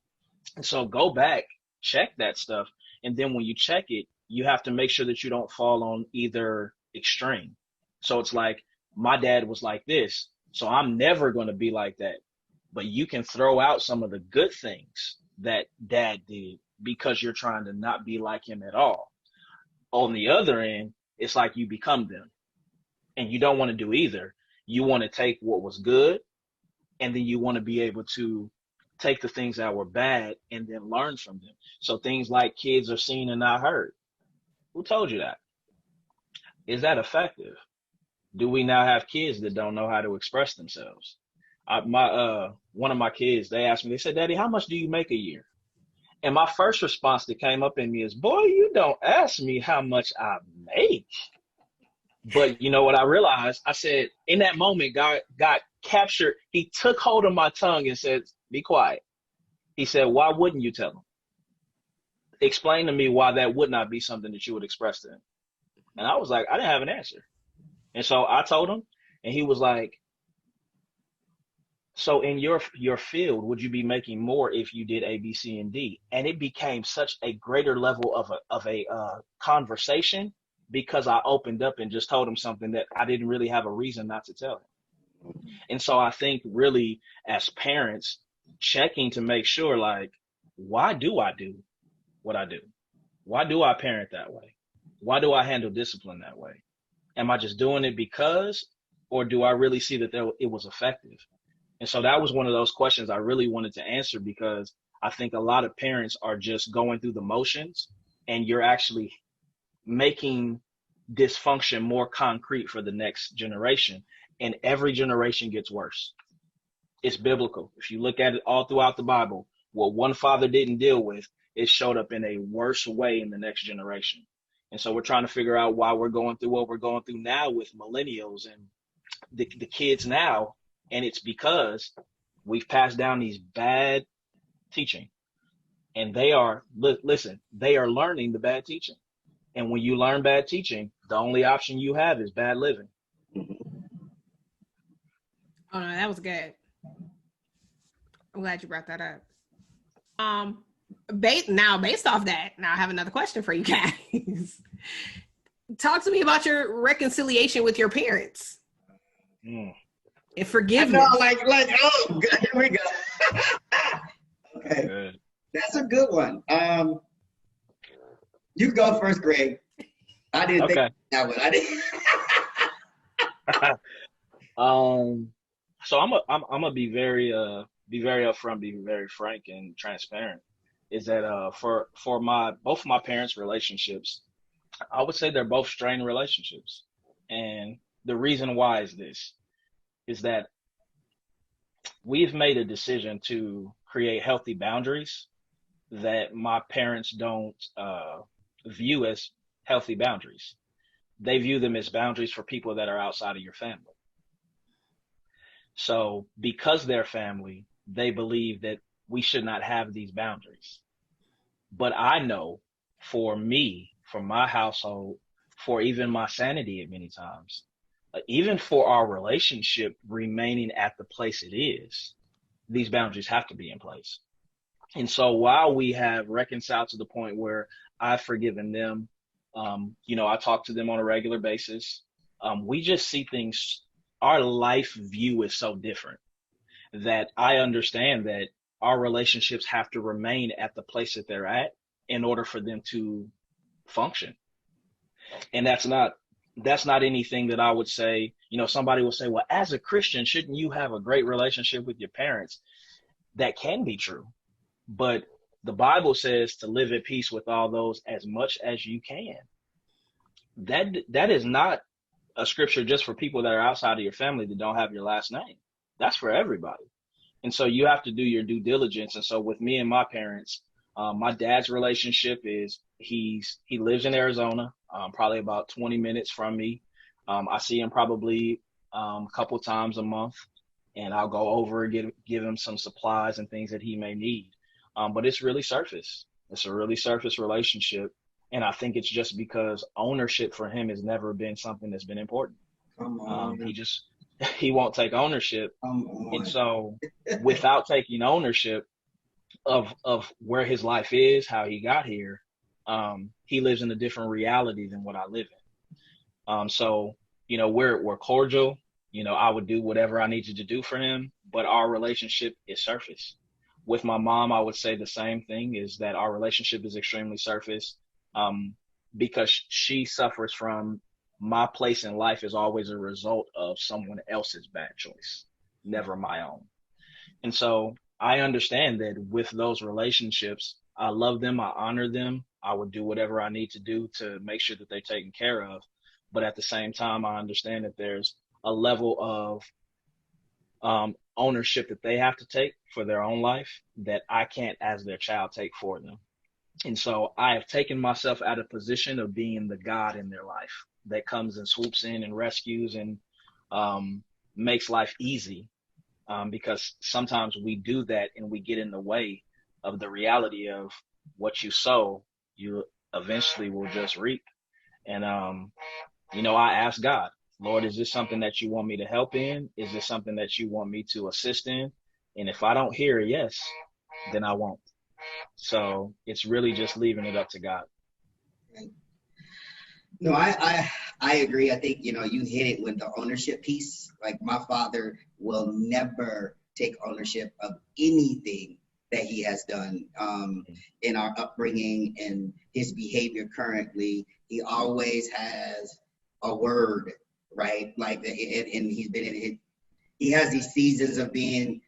And so go back, check that stuff. And then when you check it, you have to make sure that you don't fall on either extreme. So it's like, my dad was like this, so I'm never going to be like that. But you can throw out some of the good things that dad did because you're trying to not be like him at all. On the other end, it's like you become them. And you don't want to do either. You want to take what was good, and then you want to be able to take the things that were bad and then learn from them. So things like kids are seen and not heard. Who told you that? Is that effective? Do we now have kids that don't know how to express themselves? One of my kids, they asked me, they said, Daddy, how much do you make a year? And my first response that came up in me is, boy, you don't ask me how much I make. But you know what I realized? I said, in that moment, God captured, he took hold of my tongue and said, be quiet. He said, why wouldn't you tell him? Explain to me why that would not be something that you would express to him. And I was like, I didn't have an answer. And so I told him, and he was like, so in your field, would you be making more if you did A, B, C, and D? And it became such a greater level of a conversation because I opened up and just told him something that I didn't really have a reason not to tell him. And so I think really as parents, checking to make sure, like, why do I do what I do? Why do I parent that way? Why do I handle discipline that way? Am I just doing it because, or do I really see that it was effective? And so that was one of those questions I really wanted to answer because I think a lot of parents are just going through the motions and you're actually making dysfunction more concrete for the next generation. And every generation gets worse. It's biblical. If you look at it all throughout the Bible, what one father didn't deal with, it showed up in a worse way in the next generation. And so we're trying to figure out why we're going through what we're going through now with millennials and the kids now. And it's because we've passed down these bad teaching. And they are, listen, they are learning the bad teaching. And when you learn bad teaching, the only option you have is bad living. Oh, no, that was good. I'm glad you brought that up. Based off that, now I have another question for you guys. Talk to me about your reconciliation with your parents. And forgiveness. I know, oh, good, here we go. Okay, good. That's a good one. You go first, Greg. I didn't think that one. I didn't. So I'm gonna be very upfront, be very frank and transparent. Is that for both of my parents' relationships, I would say they're both strained relationships, and the reason why is that we've made a decision to create healthy boundaries that my parents don't view as healthy boundaries. They view them as boundaries for people that are outside of your family. So because they're family, they believe that we should not have these boundaries. But I know for me, for my household, for even my sanity at many times, even for our relationship remaining at the place it is. These boundaries have to be in place. And so while we have reconciled to the point where I've forgiven them, I talk to them on a regular basis. We just see things, our life view is so different that I understand that our relationships have to remain at the place that they're at in order for them to function. And that's not anything that I would say, somebody will say, well, as a Christian, shouldn't you have a great relationship with your parents? That can be true. But the Bible says to live at peace with all those as much as you can. That is not a scripture just for people that are outside of your family that don't have your last name. That's for everybody. And so you have to do your due diligence. And so with me and my parents, my dad's relationship is he lives in Arizona, probably about 20 minutes from me. I see him probably a couple times a month, and I'll go over and give him some supplies and things that he may need. But it's really surface. It's a really surface relationship. And I think it's just because ownership for him has never been something that's been important. Come on. He won't take ownership. Come on. And so without taking ownership of where his life is, how he got here, he lives in a different reality than what I live in. So, we're cordial. I would do whatever I needed to do for him, but our relationship is surface. With my mom, I would say the same thing, is that our relationship is extremely surface, because she suffers from my place in life is always a result of someone else's bad choice, never my own. And so I understand that with those relationships, I love them, I honor them, I would do whatever I need to do to make sure that they're taken care of. But at the same time, I understand that there's a level of ownership that they have to take for their own life that I can't, as their child, take for them. And so I have taken myself out of position of being the God in their life that comes and swoops in and rescues and makes life easy, because sometimes we do that and we get in the way of the reality of what you sow, you eventually will just reap. And, I ask God, Lord, is this something that you want me to help in? Is this something that you want me to assist in? And if I don't hear a yes, then I won't. So it's really just leaving it up to God. No, I agree. I think, you hit it with the ownership piece. Like, my father will never take ownership of anything that he has done in our upbringing and his behavior currently. He always has a word, right? Like, and he's been in it. He has these seasons of being,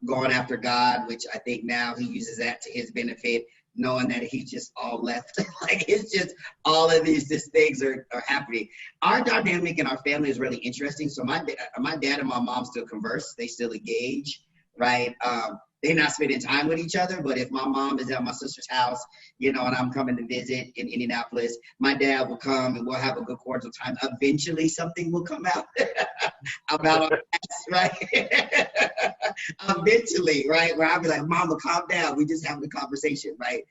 going after God, which I think now he uses that to his benefit, knowing that he's just all left. Like, it's just all of these things are happening. Our dynamic in our family is really interesting. So my dad and my mom still converse. They still engage, right? They're not spending time with each other, but if my mom is at my sister's house, and I'm coming to visit in Indianapolis, my dad will come and we'll have a good cordial time. Eventually something will come out about our past, right? Eventually, right? Where I'll be like, Mama, calm down. We just having a conversation, right?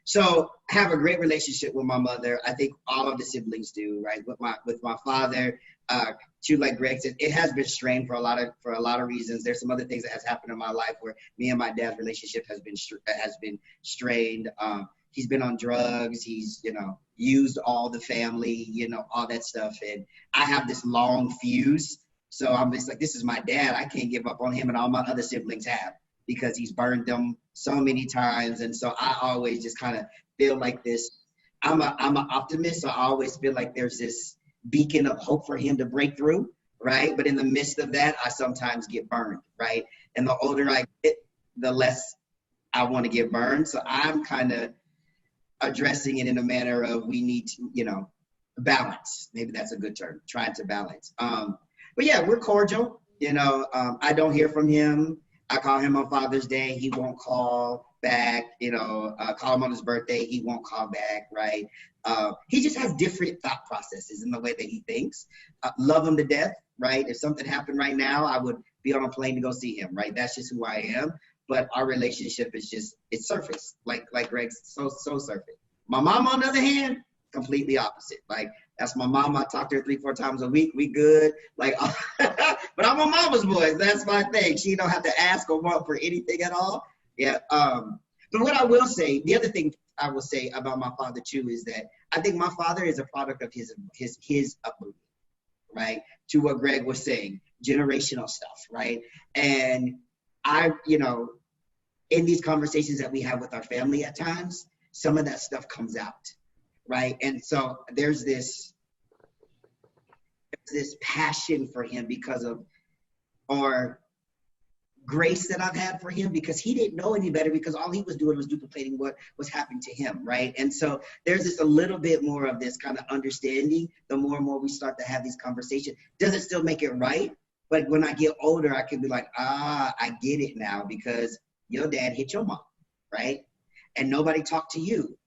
So I have a great relationship with my mother. I think all of the siblings do, right? With my father, too, like Greg said, it has been strained for a lot of reasons. There's some other things that has happened in my life where me and my dad's relationship has been strained. He's been on drugs. He's used all the family, all that stuff. And I have this long fuse. So I'm just like, this is my dad. I can't give up on him, and all my other siblings have, because he's burned them so many times. And so I always just kind of feel like this. I'm an optimist, so I always feel like there's this beacon of hope for him to break through, right? But in the midst of that, I sometimes get burned, right? And the older I get, the less I want to get burned. So I'm kind of addressing it in a manner of, we need to, balance. Maybe that's a good term, trying to balance. But yeah, we're cordial. I don't hear from him. I call him on Father's Day. He won't call back. Call him on his birthday. He won't call back, right? He just has different thought processes in the way that he thinks. Love him to death, right? If something happened right now, I would be on a plane to go see him, right? That's just who I am. But our relationship is it's surface, like Greg's so surface. My mom, on the other hand, completely opposite. Like, that's my mom. I talk to her 3-4 times a week. We good. Like, but I'm a mama's boy. That's my thing. She don't have to ask or want for anything at all. Yeah. But what I will say, the other thing I will say about my father too is that I think my father is a product of his upbringing, right? To what Greg was saying, generational stuff, right? And in these conversations that we have with our family at times, some of that stuff comes out, right? And so there's this passion for him because of our grace that I've had for him, because he didn't know any better, because all he was doing was duplicating what was happening to him, right? And so there's just a little bit more of this kind of understanding the more and more we start to have these conversations. Does it still make it right? But when I get older, I can be like, I get it now, because your dad hit your mom, right? And nobody talked to you,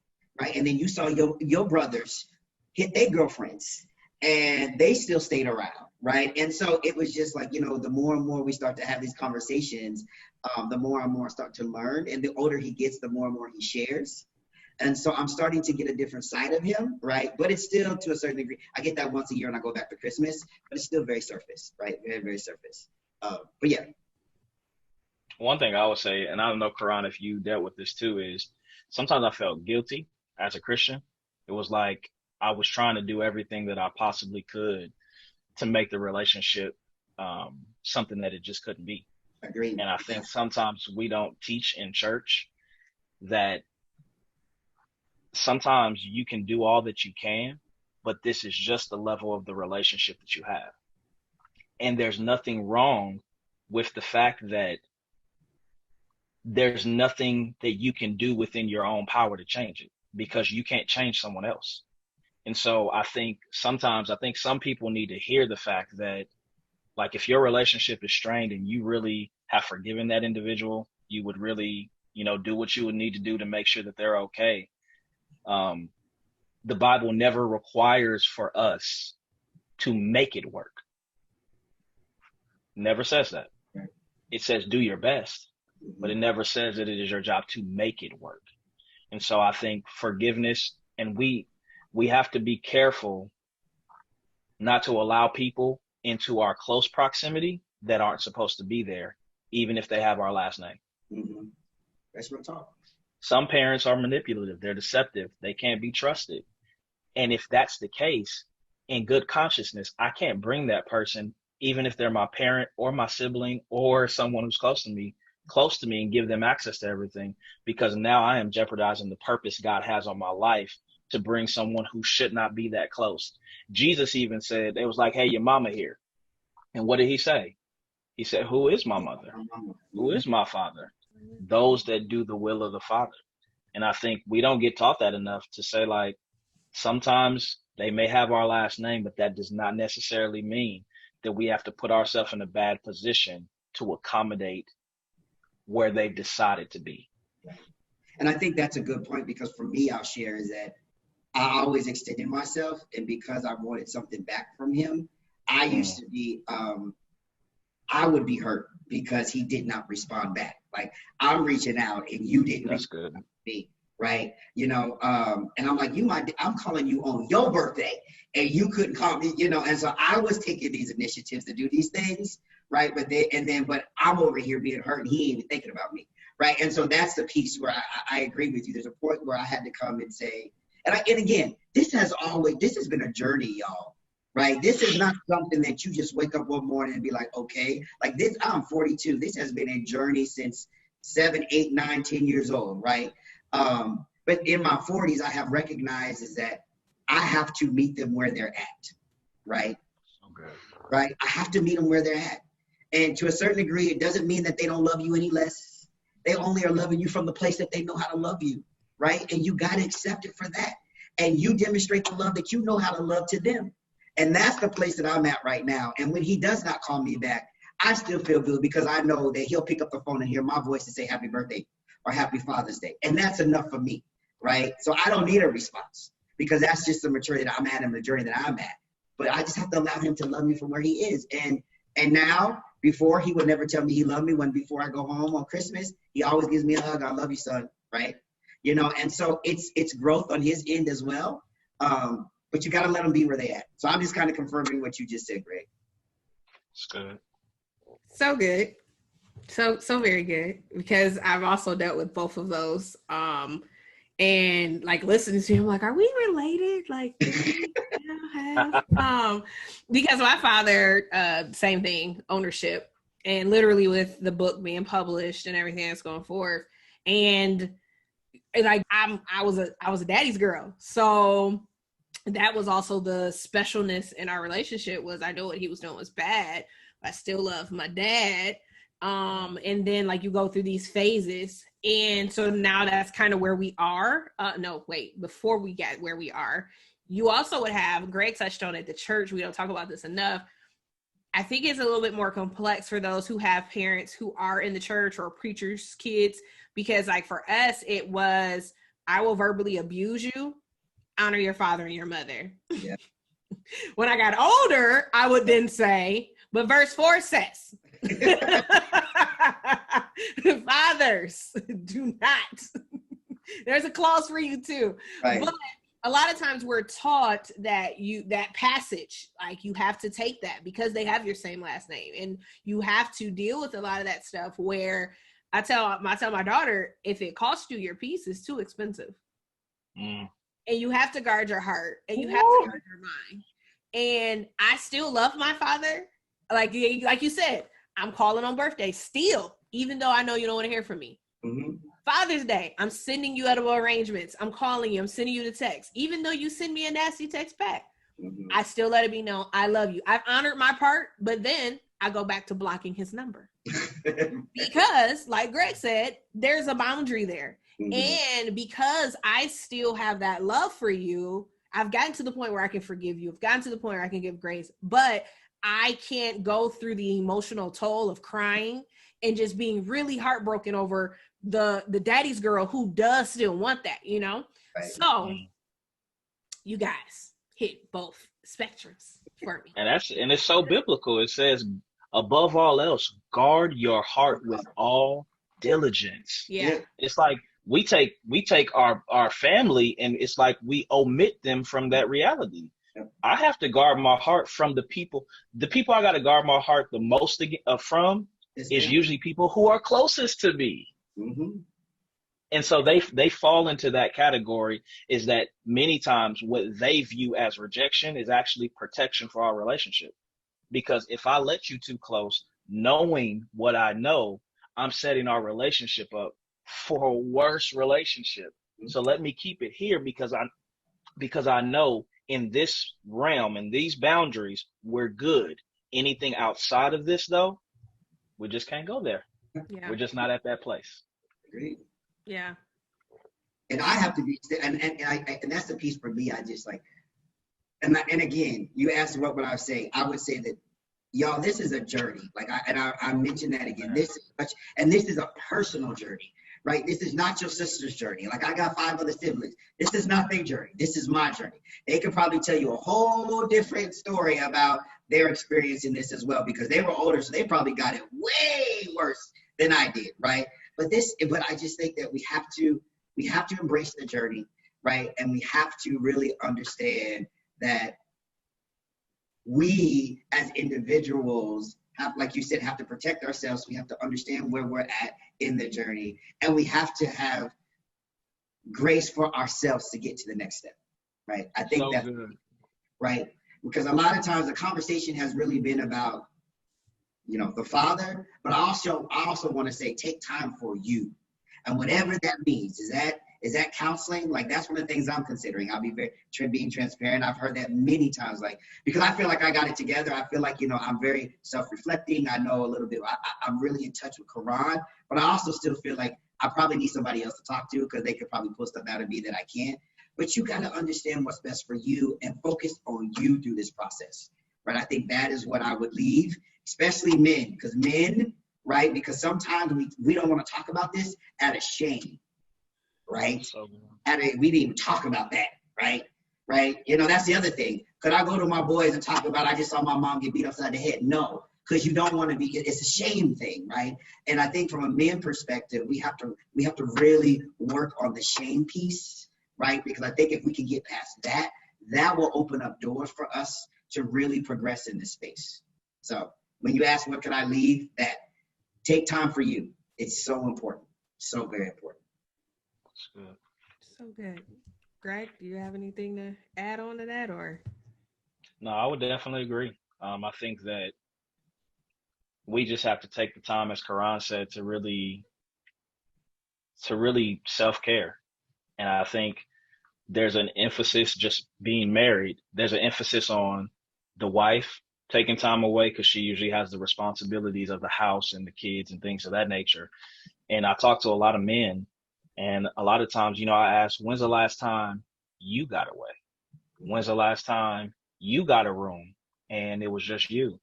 right? And then you saw your brothers hit their girlfriends, and they still stayed around, right? And so it was just like, the more and more we start to have these conversations, the more and more I start to learn. And the older he gets, the more and more he shares. And so I'm starting to get a different side of him, right? But it's still, to a certain degree, I get that once a year and I go back for Christmas, but it's still very surface, right? Very, very surface. But yeah. One thing I would say, and I don't know, Koran, if you dealt with this too, is sometimes I felt guilty as a Christian. It was like I was trying to do everything that I possibly could to make the relationship something that it just couldn't be. Agreed. And I think sometimes we don't teach in church that sometimes you can do all that you can, but this is just the level of the relationship that you have. And there's nothing wrong with the fact that there's nothing that you can do within your own power to change it, because you can't change someone else. And so I think sometimes some people need to hear the fact that, like, if your relationship is strained and you really have forgiven that individual, you would really, do what you would need to do to make sure that they're okay. The Bible never requires for us to make it work. Never says that. It says do your best, but it never says that it is your job to make it work. And so I think forgiveness, and we have to be careful not to allow people into our close proximity that aren't supposed to be there, even if they have our last name. Mm-hmm. That's real talk. Some parents are manipulative. They're deceptive. They can't be trusted. And if that's the case, in good consciousness, I can't bring that person, even if they're my parent or my sibling or someone who's close to me, and give them access to everything, because now I am jeopardizing the purpose God has on my life to bring someone who should not be that close. Jesus even said, it was like, hey, your mama here. And what did he say? He said, who is my mother? Who is my father? Those that do the will of the Father. And I think we don't get taught that enough, to say, like, sometimes they may have our last name, but that does not necessarily mean that we have to put ourselves in a bad position to accommodate where they've decided to be. And I think that's a good point, because for me, I'll share is that I always extended myself, and because I wanted something back from him, I used to be, I would be hurt because he did not respond back. Like, I'm reaching out and you didn't respond to me, right? And I'm like, I'm calling you on your birthday and you couldn't call me, and so I was taking these initiatives to do these things, right? But I'm over here being hurt and he ain't even thinking about me, right? And so that's the piece where I agree with you. There's a point where I had to come and say, and again, this has been a journey, y'all, right? This is not something that you just wake up one morning and be like, okay, like this, I'm 42. This has been a journey since 7, 8, 9, 10 years old, right? But in my 40s, I have recognized is that I have to meet them where they're at, right? Okay. Right? I have to meet them where they're at. And to a certain degree, it doesn't mean that they don't love you any less. They only are loving you from the place that they know how to love you, right? And you got to accept it for that. And you demonstrate the love that you know how to love to them. And that's the place that I'm at right now. And when he does not call me back, I still feel good, because I know that he'll pick up the phone and hear my voice and say happy birthday or happy Father's Day. And that's enough for me, right? So I don't need a response, because that's just the maturity that I'm at and the journey that I'm at. But I just have to allow him to love me from where he is. And now, before, he would never tell me he loved me. Before I go home on Christmas, he always gives me a hug. I love you, son, right? you know, and so it's growth on his end as well. But you got to let them be where they at. So I'm just kind of confirming what you just said, Greg. It's good. So good. So very good, because I've also dealt with both of those. And like listening to him, like, are we related? Like, have because my father, same thing, ownership, and literally with the book being published and everything that's going forth, and like I was a daddy's girl, so that was also the specialness in our relationship. Was I know what he was doing was bad, but I still love my dad. And then like you go through these phases, and so now that's kind of where we are. No, wait, before we get where we are, you also would have, Greg touched on it, the church. We don't talk about this enough. I think it's a little bit more complex for those who have parents who are in the church or preachers' kids, because like for us, it was, I will verbally abuse you, honor your father and your mother. Yeah. When I got older, I would then say, but verse 4 says, fathers, do not. There's a clause for you too. Right. But a lot of times we're taught that that passage, like you have to take that because they have your same last name, and you have to deal with a lot of that stuff where I tell my daughter, if it costs you your peace, it's too expensive. And you have to guard your heart, and you have to guard your mind. And I still love my father. Like you said, I'm calling on birthdays still, even though I know you don't want to hear from me. Mm-hmm. Father's Day, I'm sending you edible arrangements. I'm calling you. I'm sending you the text. Even though you send me a nasty text back, I still let it be known I love you. I've honored my part, but then I go back to blocking his number. Because, like Greg said, there's a boundary there. And because I still have that love for you, I've gotten to the point where I can forgive you. I've gotten to the point where I can give grace. But I can't go through the emotional toll of crying and just being really heartbroken over the daddy's girl who does still want that, you know? Right. So you guys hit both spectrums for me. And it's so biblical. It says, above all else, guard your heart with all diligence. Yeah. It's like we take our family, and it's like we omit them from that reality. I have to guard my heart from the people I got to guard my heart the most from is usually people who are closest to me. And so they fall into that category, is that many times what they view as rejection is actually protection for our relationship. Because if I let you too close, knowing what I know, I'm setting our relationship up for a worse relationship. So let me keep it here because I know in this realm, in these boundaries, we're good. Anything outside of this, though, we just can't go there. Yeah. We're just not at that place. Agreed. Yeah. And I have to be, and that's the piece for me. I just like, and again, you asked what would I say? I would say that, y'all, this is a journey. Like I mentioned that again. This is a personal journey. Right? This is not your sister's journey. Like I got 5 other siblings. This is not their journey. This is my journey. They could probably tell you a whole different story about their experience in this as well, because they were older, so they probably got it way worse than I did, right? But I just think that we have to embrace the journey, right? And we have to really understand that we as individuals have, like you said, have to protect ourselves. We have to understand where we're at in the journey, and we have to have grace for ourselves to get to the next step, right? I think that's right, because a lot of times the conversation has really been about, you know, the father, but I also want to say take time for you, and whatever that means. Is that counseling? Like that's one of the things I'm considering. I'll be being transparent. I've heard that many times, like, because I feel like I got it together. I feel like, you know, I'm very self-reflecting. I know a little bit. I'm really in touch with Koran, but I also still feel like I probably need somebody else to talk to, because they could probably pull stuff out of me that I can't. But you got to understand what's best for you and focus on you through this process, right? I think that is what I would leave, especially men, because men, right? Because sometimes we don't want to talk about this out of shame. Right? We didn't even talk about that, right? Right? You know, that's the other thing. Could I go to my boys and talk about, I just saw my mom get beat upside the head? No, because you don't want to be, it's a shame thing, right? And I think from a man perspective, we have to really work on the shame piece, right? Because I think if we can get past that, that will open up doors for us to really progress in this space. So when you ask, what can I leave? That take time for you. It's so important. So very important. That's good. So good. Greg, do you have anything to add on to that, or? No, I would definitely agree. I think that we just have to take the time, as Karan said, to really self-care. And I think there's an emphasis, just being married, there's an emphasis on the wife taking time away because she usually has the responsibilities of the house and the kids and things of that nature. And I talk to a lot of men, and a lot of times, I ask, when's the last time you got away? When's the last time you got a room and it was just you?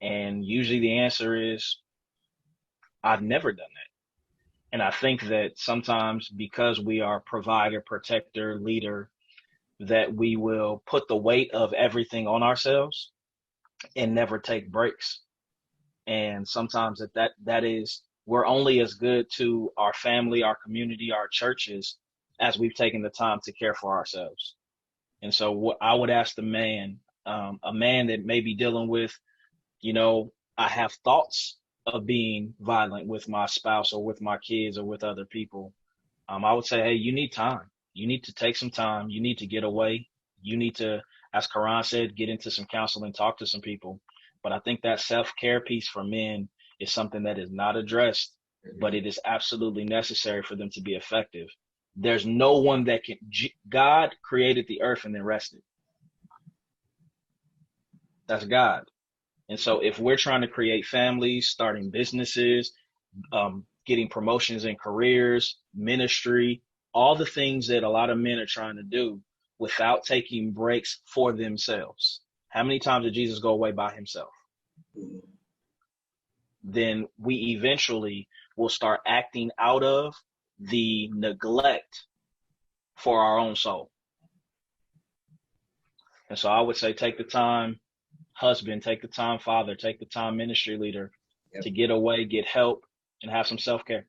And usually the answer is, I've never done that. And I think that sometimes because we are provider, protector, leader, that we will put the weight of everything on ourselves and never take breaks. And sometimes that is, we're only as good to our family, our community, our churches, as we've taken the time to care for ourselves. And so what I would ask the man, a man that may be dealing with, I have thoughts of being violent with my spouse or with my kids or with other people. I would say, hey, you need time. You need to take some time. You need to get away. You need to, as Karan said, get into some counseling, talk to some people. But I think that self-care piece for men is something that is not addressed, but it is absolutely necessary for them to be effective. There's no one that can, God created the earth and then rested. That's God. And so if we're trying to create families, starting businesses, getting promotions in careers, ministry, all the things that a lot of men are trying to do without taking breaks for themselves. How many times did Jesus go away by himself? Then we eventually will start acting out of the neglect for our own soul. And so I would say, take the time, husband, take the time, father, take the time, ministry leader, to get away, get help, and have some self-care.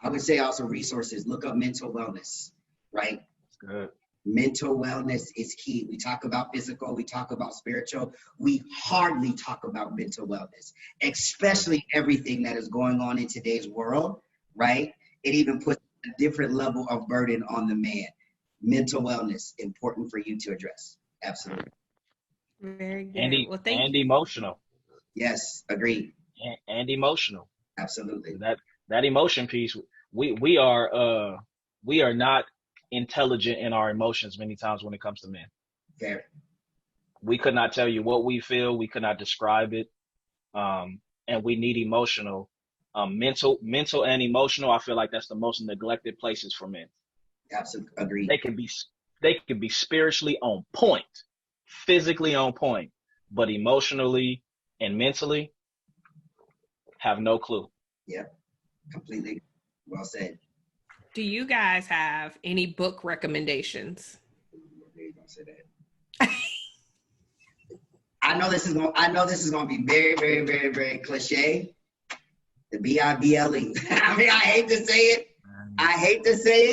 I would say also resources. Look up mental wellness, right? Good. Mental wellness is key. We talk about physical, we talk about spiritual. We hardly talk about mental wellness, especially everything that is going on in today's world, right? It even puts a different level of burden on the man. Mental wellness, important for you to address. Absolutely. Very good. And, and emotional. Yes, agreed. And emotional. Absolutely. That emotion piece, we are not intelligent in our emotions many times when it comes to men. Fair. We could not tell you what we feel. We could not describe it. And we need emotional, mental and emotional. I feel like that's the most neglected places for men. Absolutely. Agreed. They can be spiritually on point, physically on point, but emotionally and mentally have no clue. Yeah, completely. Well said. Do you guys have any book recommendations? I know this is going to be very, very, very, very cliche. The Bible. I mean, I hate to say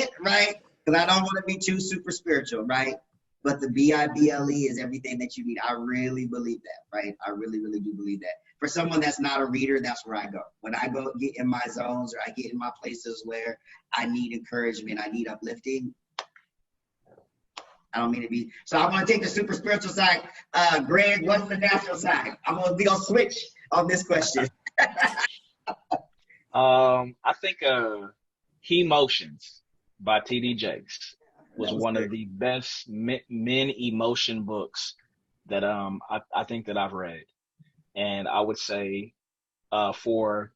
it, right? Because I don't want to be too super spiritual, right? But the Bible is everything that you need. I really believe that, right? I really, really do believe that. For someone that's not a reader, that's where I go. When I go get in my zones, or I get in my places where I need encouragement, I need uplifting. I don't mean to be. So I'm going to take the super spiritual side. Greg, what's the natural side? We gonna switch on this question. I think He Motions by T.D. Jakes was one of the best men emotion books that I think that I've read. And I would say for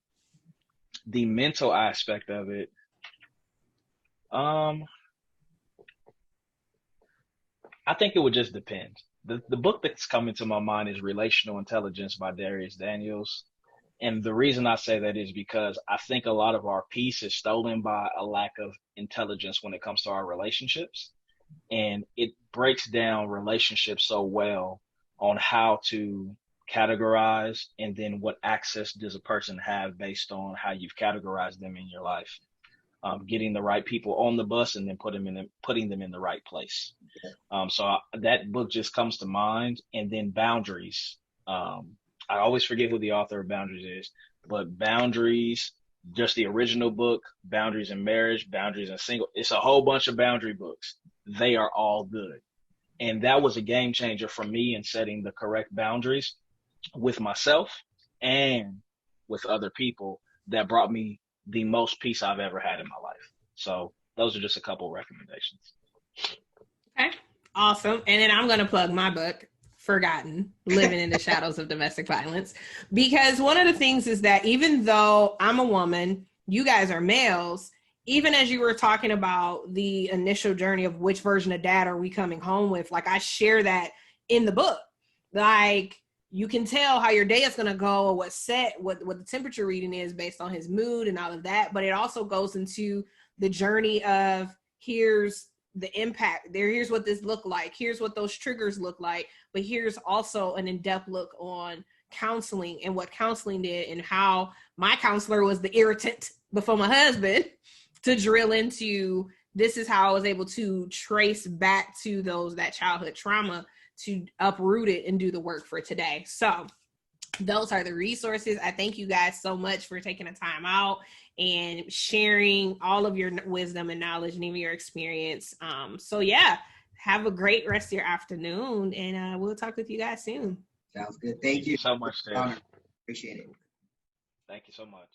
the mental aspect of it, I think it would just depend. The book that's coming to my mind is Relational Intelligence by Darius Daniels. And the reason I say that is because I think a lot of our peace is stolen by a lack of intelligence when it comes to our relationships. And it breaks down relationships so well on how to categorized, and then what access does a person have based on how you've categorized them in your life. Getting the right people on the bus and then putting them in the right place. That book just comes to mind. And then Boundaries. I always forget who the author of Boundaries is, but Boundaries, just the original book, Boundaries in Marriage, Boundaries in Single. It's a whole bunch of boundary books. They are all good. And that was a game changer for me in setting the correct boundaries with myself and with other people that brought me the most peace I've ever had in my life. So those are just a couple of recommendations. Okay, awesome. And then I'm going to plug my book, Forgotten, Living in the Shadows of Domestic Violence, because one of the things is that even though I'm a woman, you guys are males, even as you were talking about the initial journey of which version of dad are we coming home with, like I share that in the book. Like, you can tell how your day is going to go or what the temperature reading is based on his mood and all of that. But it also goes into the journey of here's the impact there. Here's what this looked like. Here's what those triggers look like. But here's also an in-depth look on counseling and what counseling did and how my counselor was the irritant before my husband to drill into this is how I was able to trace back to that childhood trauma to uproot it and do the work for today. So those are the resources. I thank you guys so much for taking the time out and sharing all of your wisdom and knowledge and even your experience. So yeah, have a great rest of your afternoon, and we'll talk with you guys soon. Sounds good. Thank you so much, Steph. Appreciate it. Thank you so much.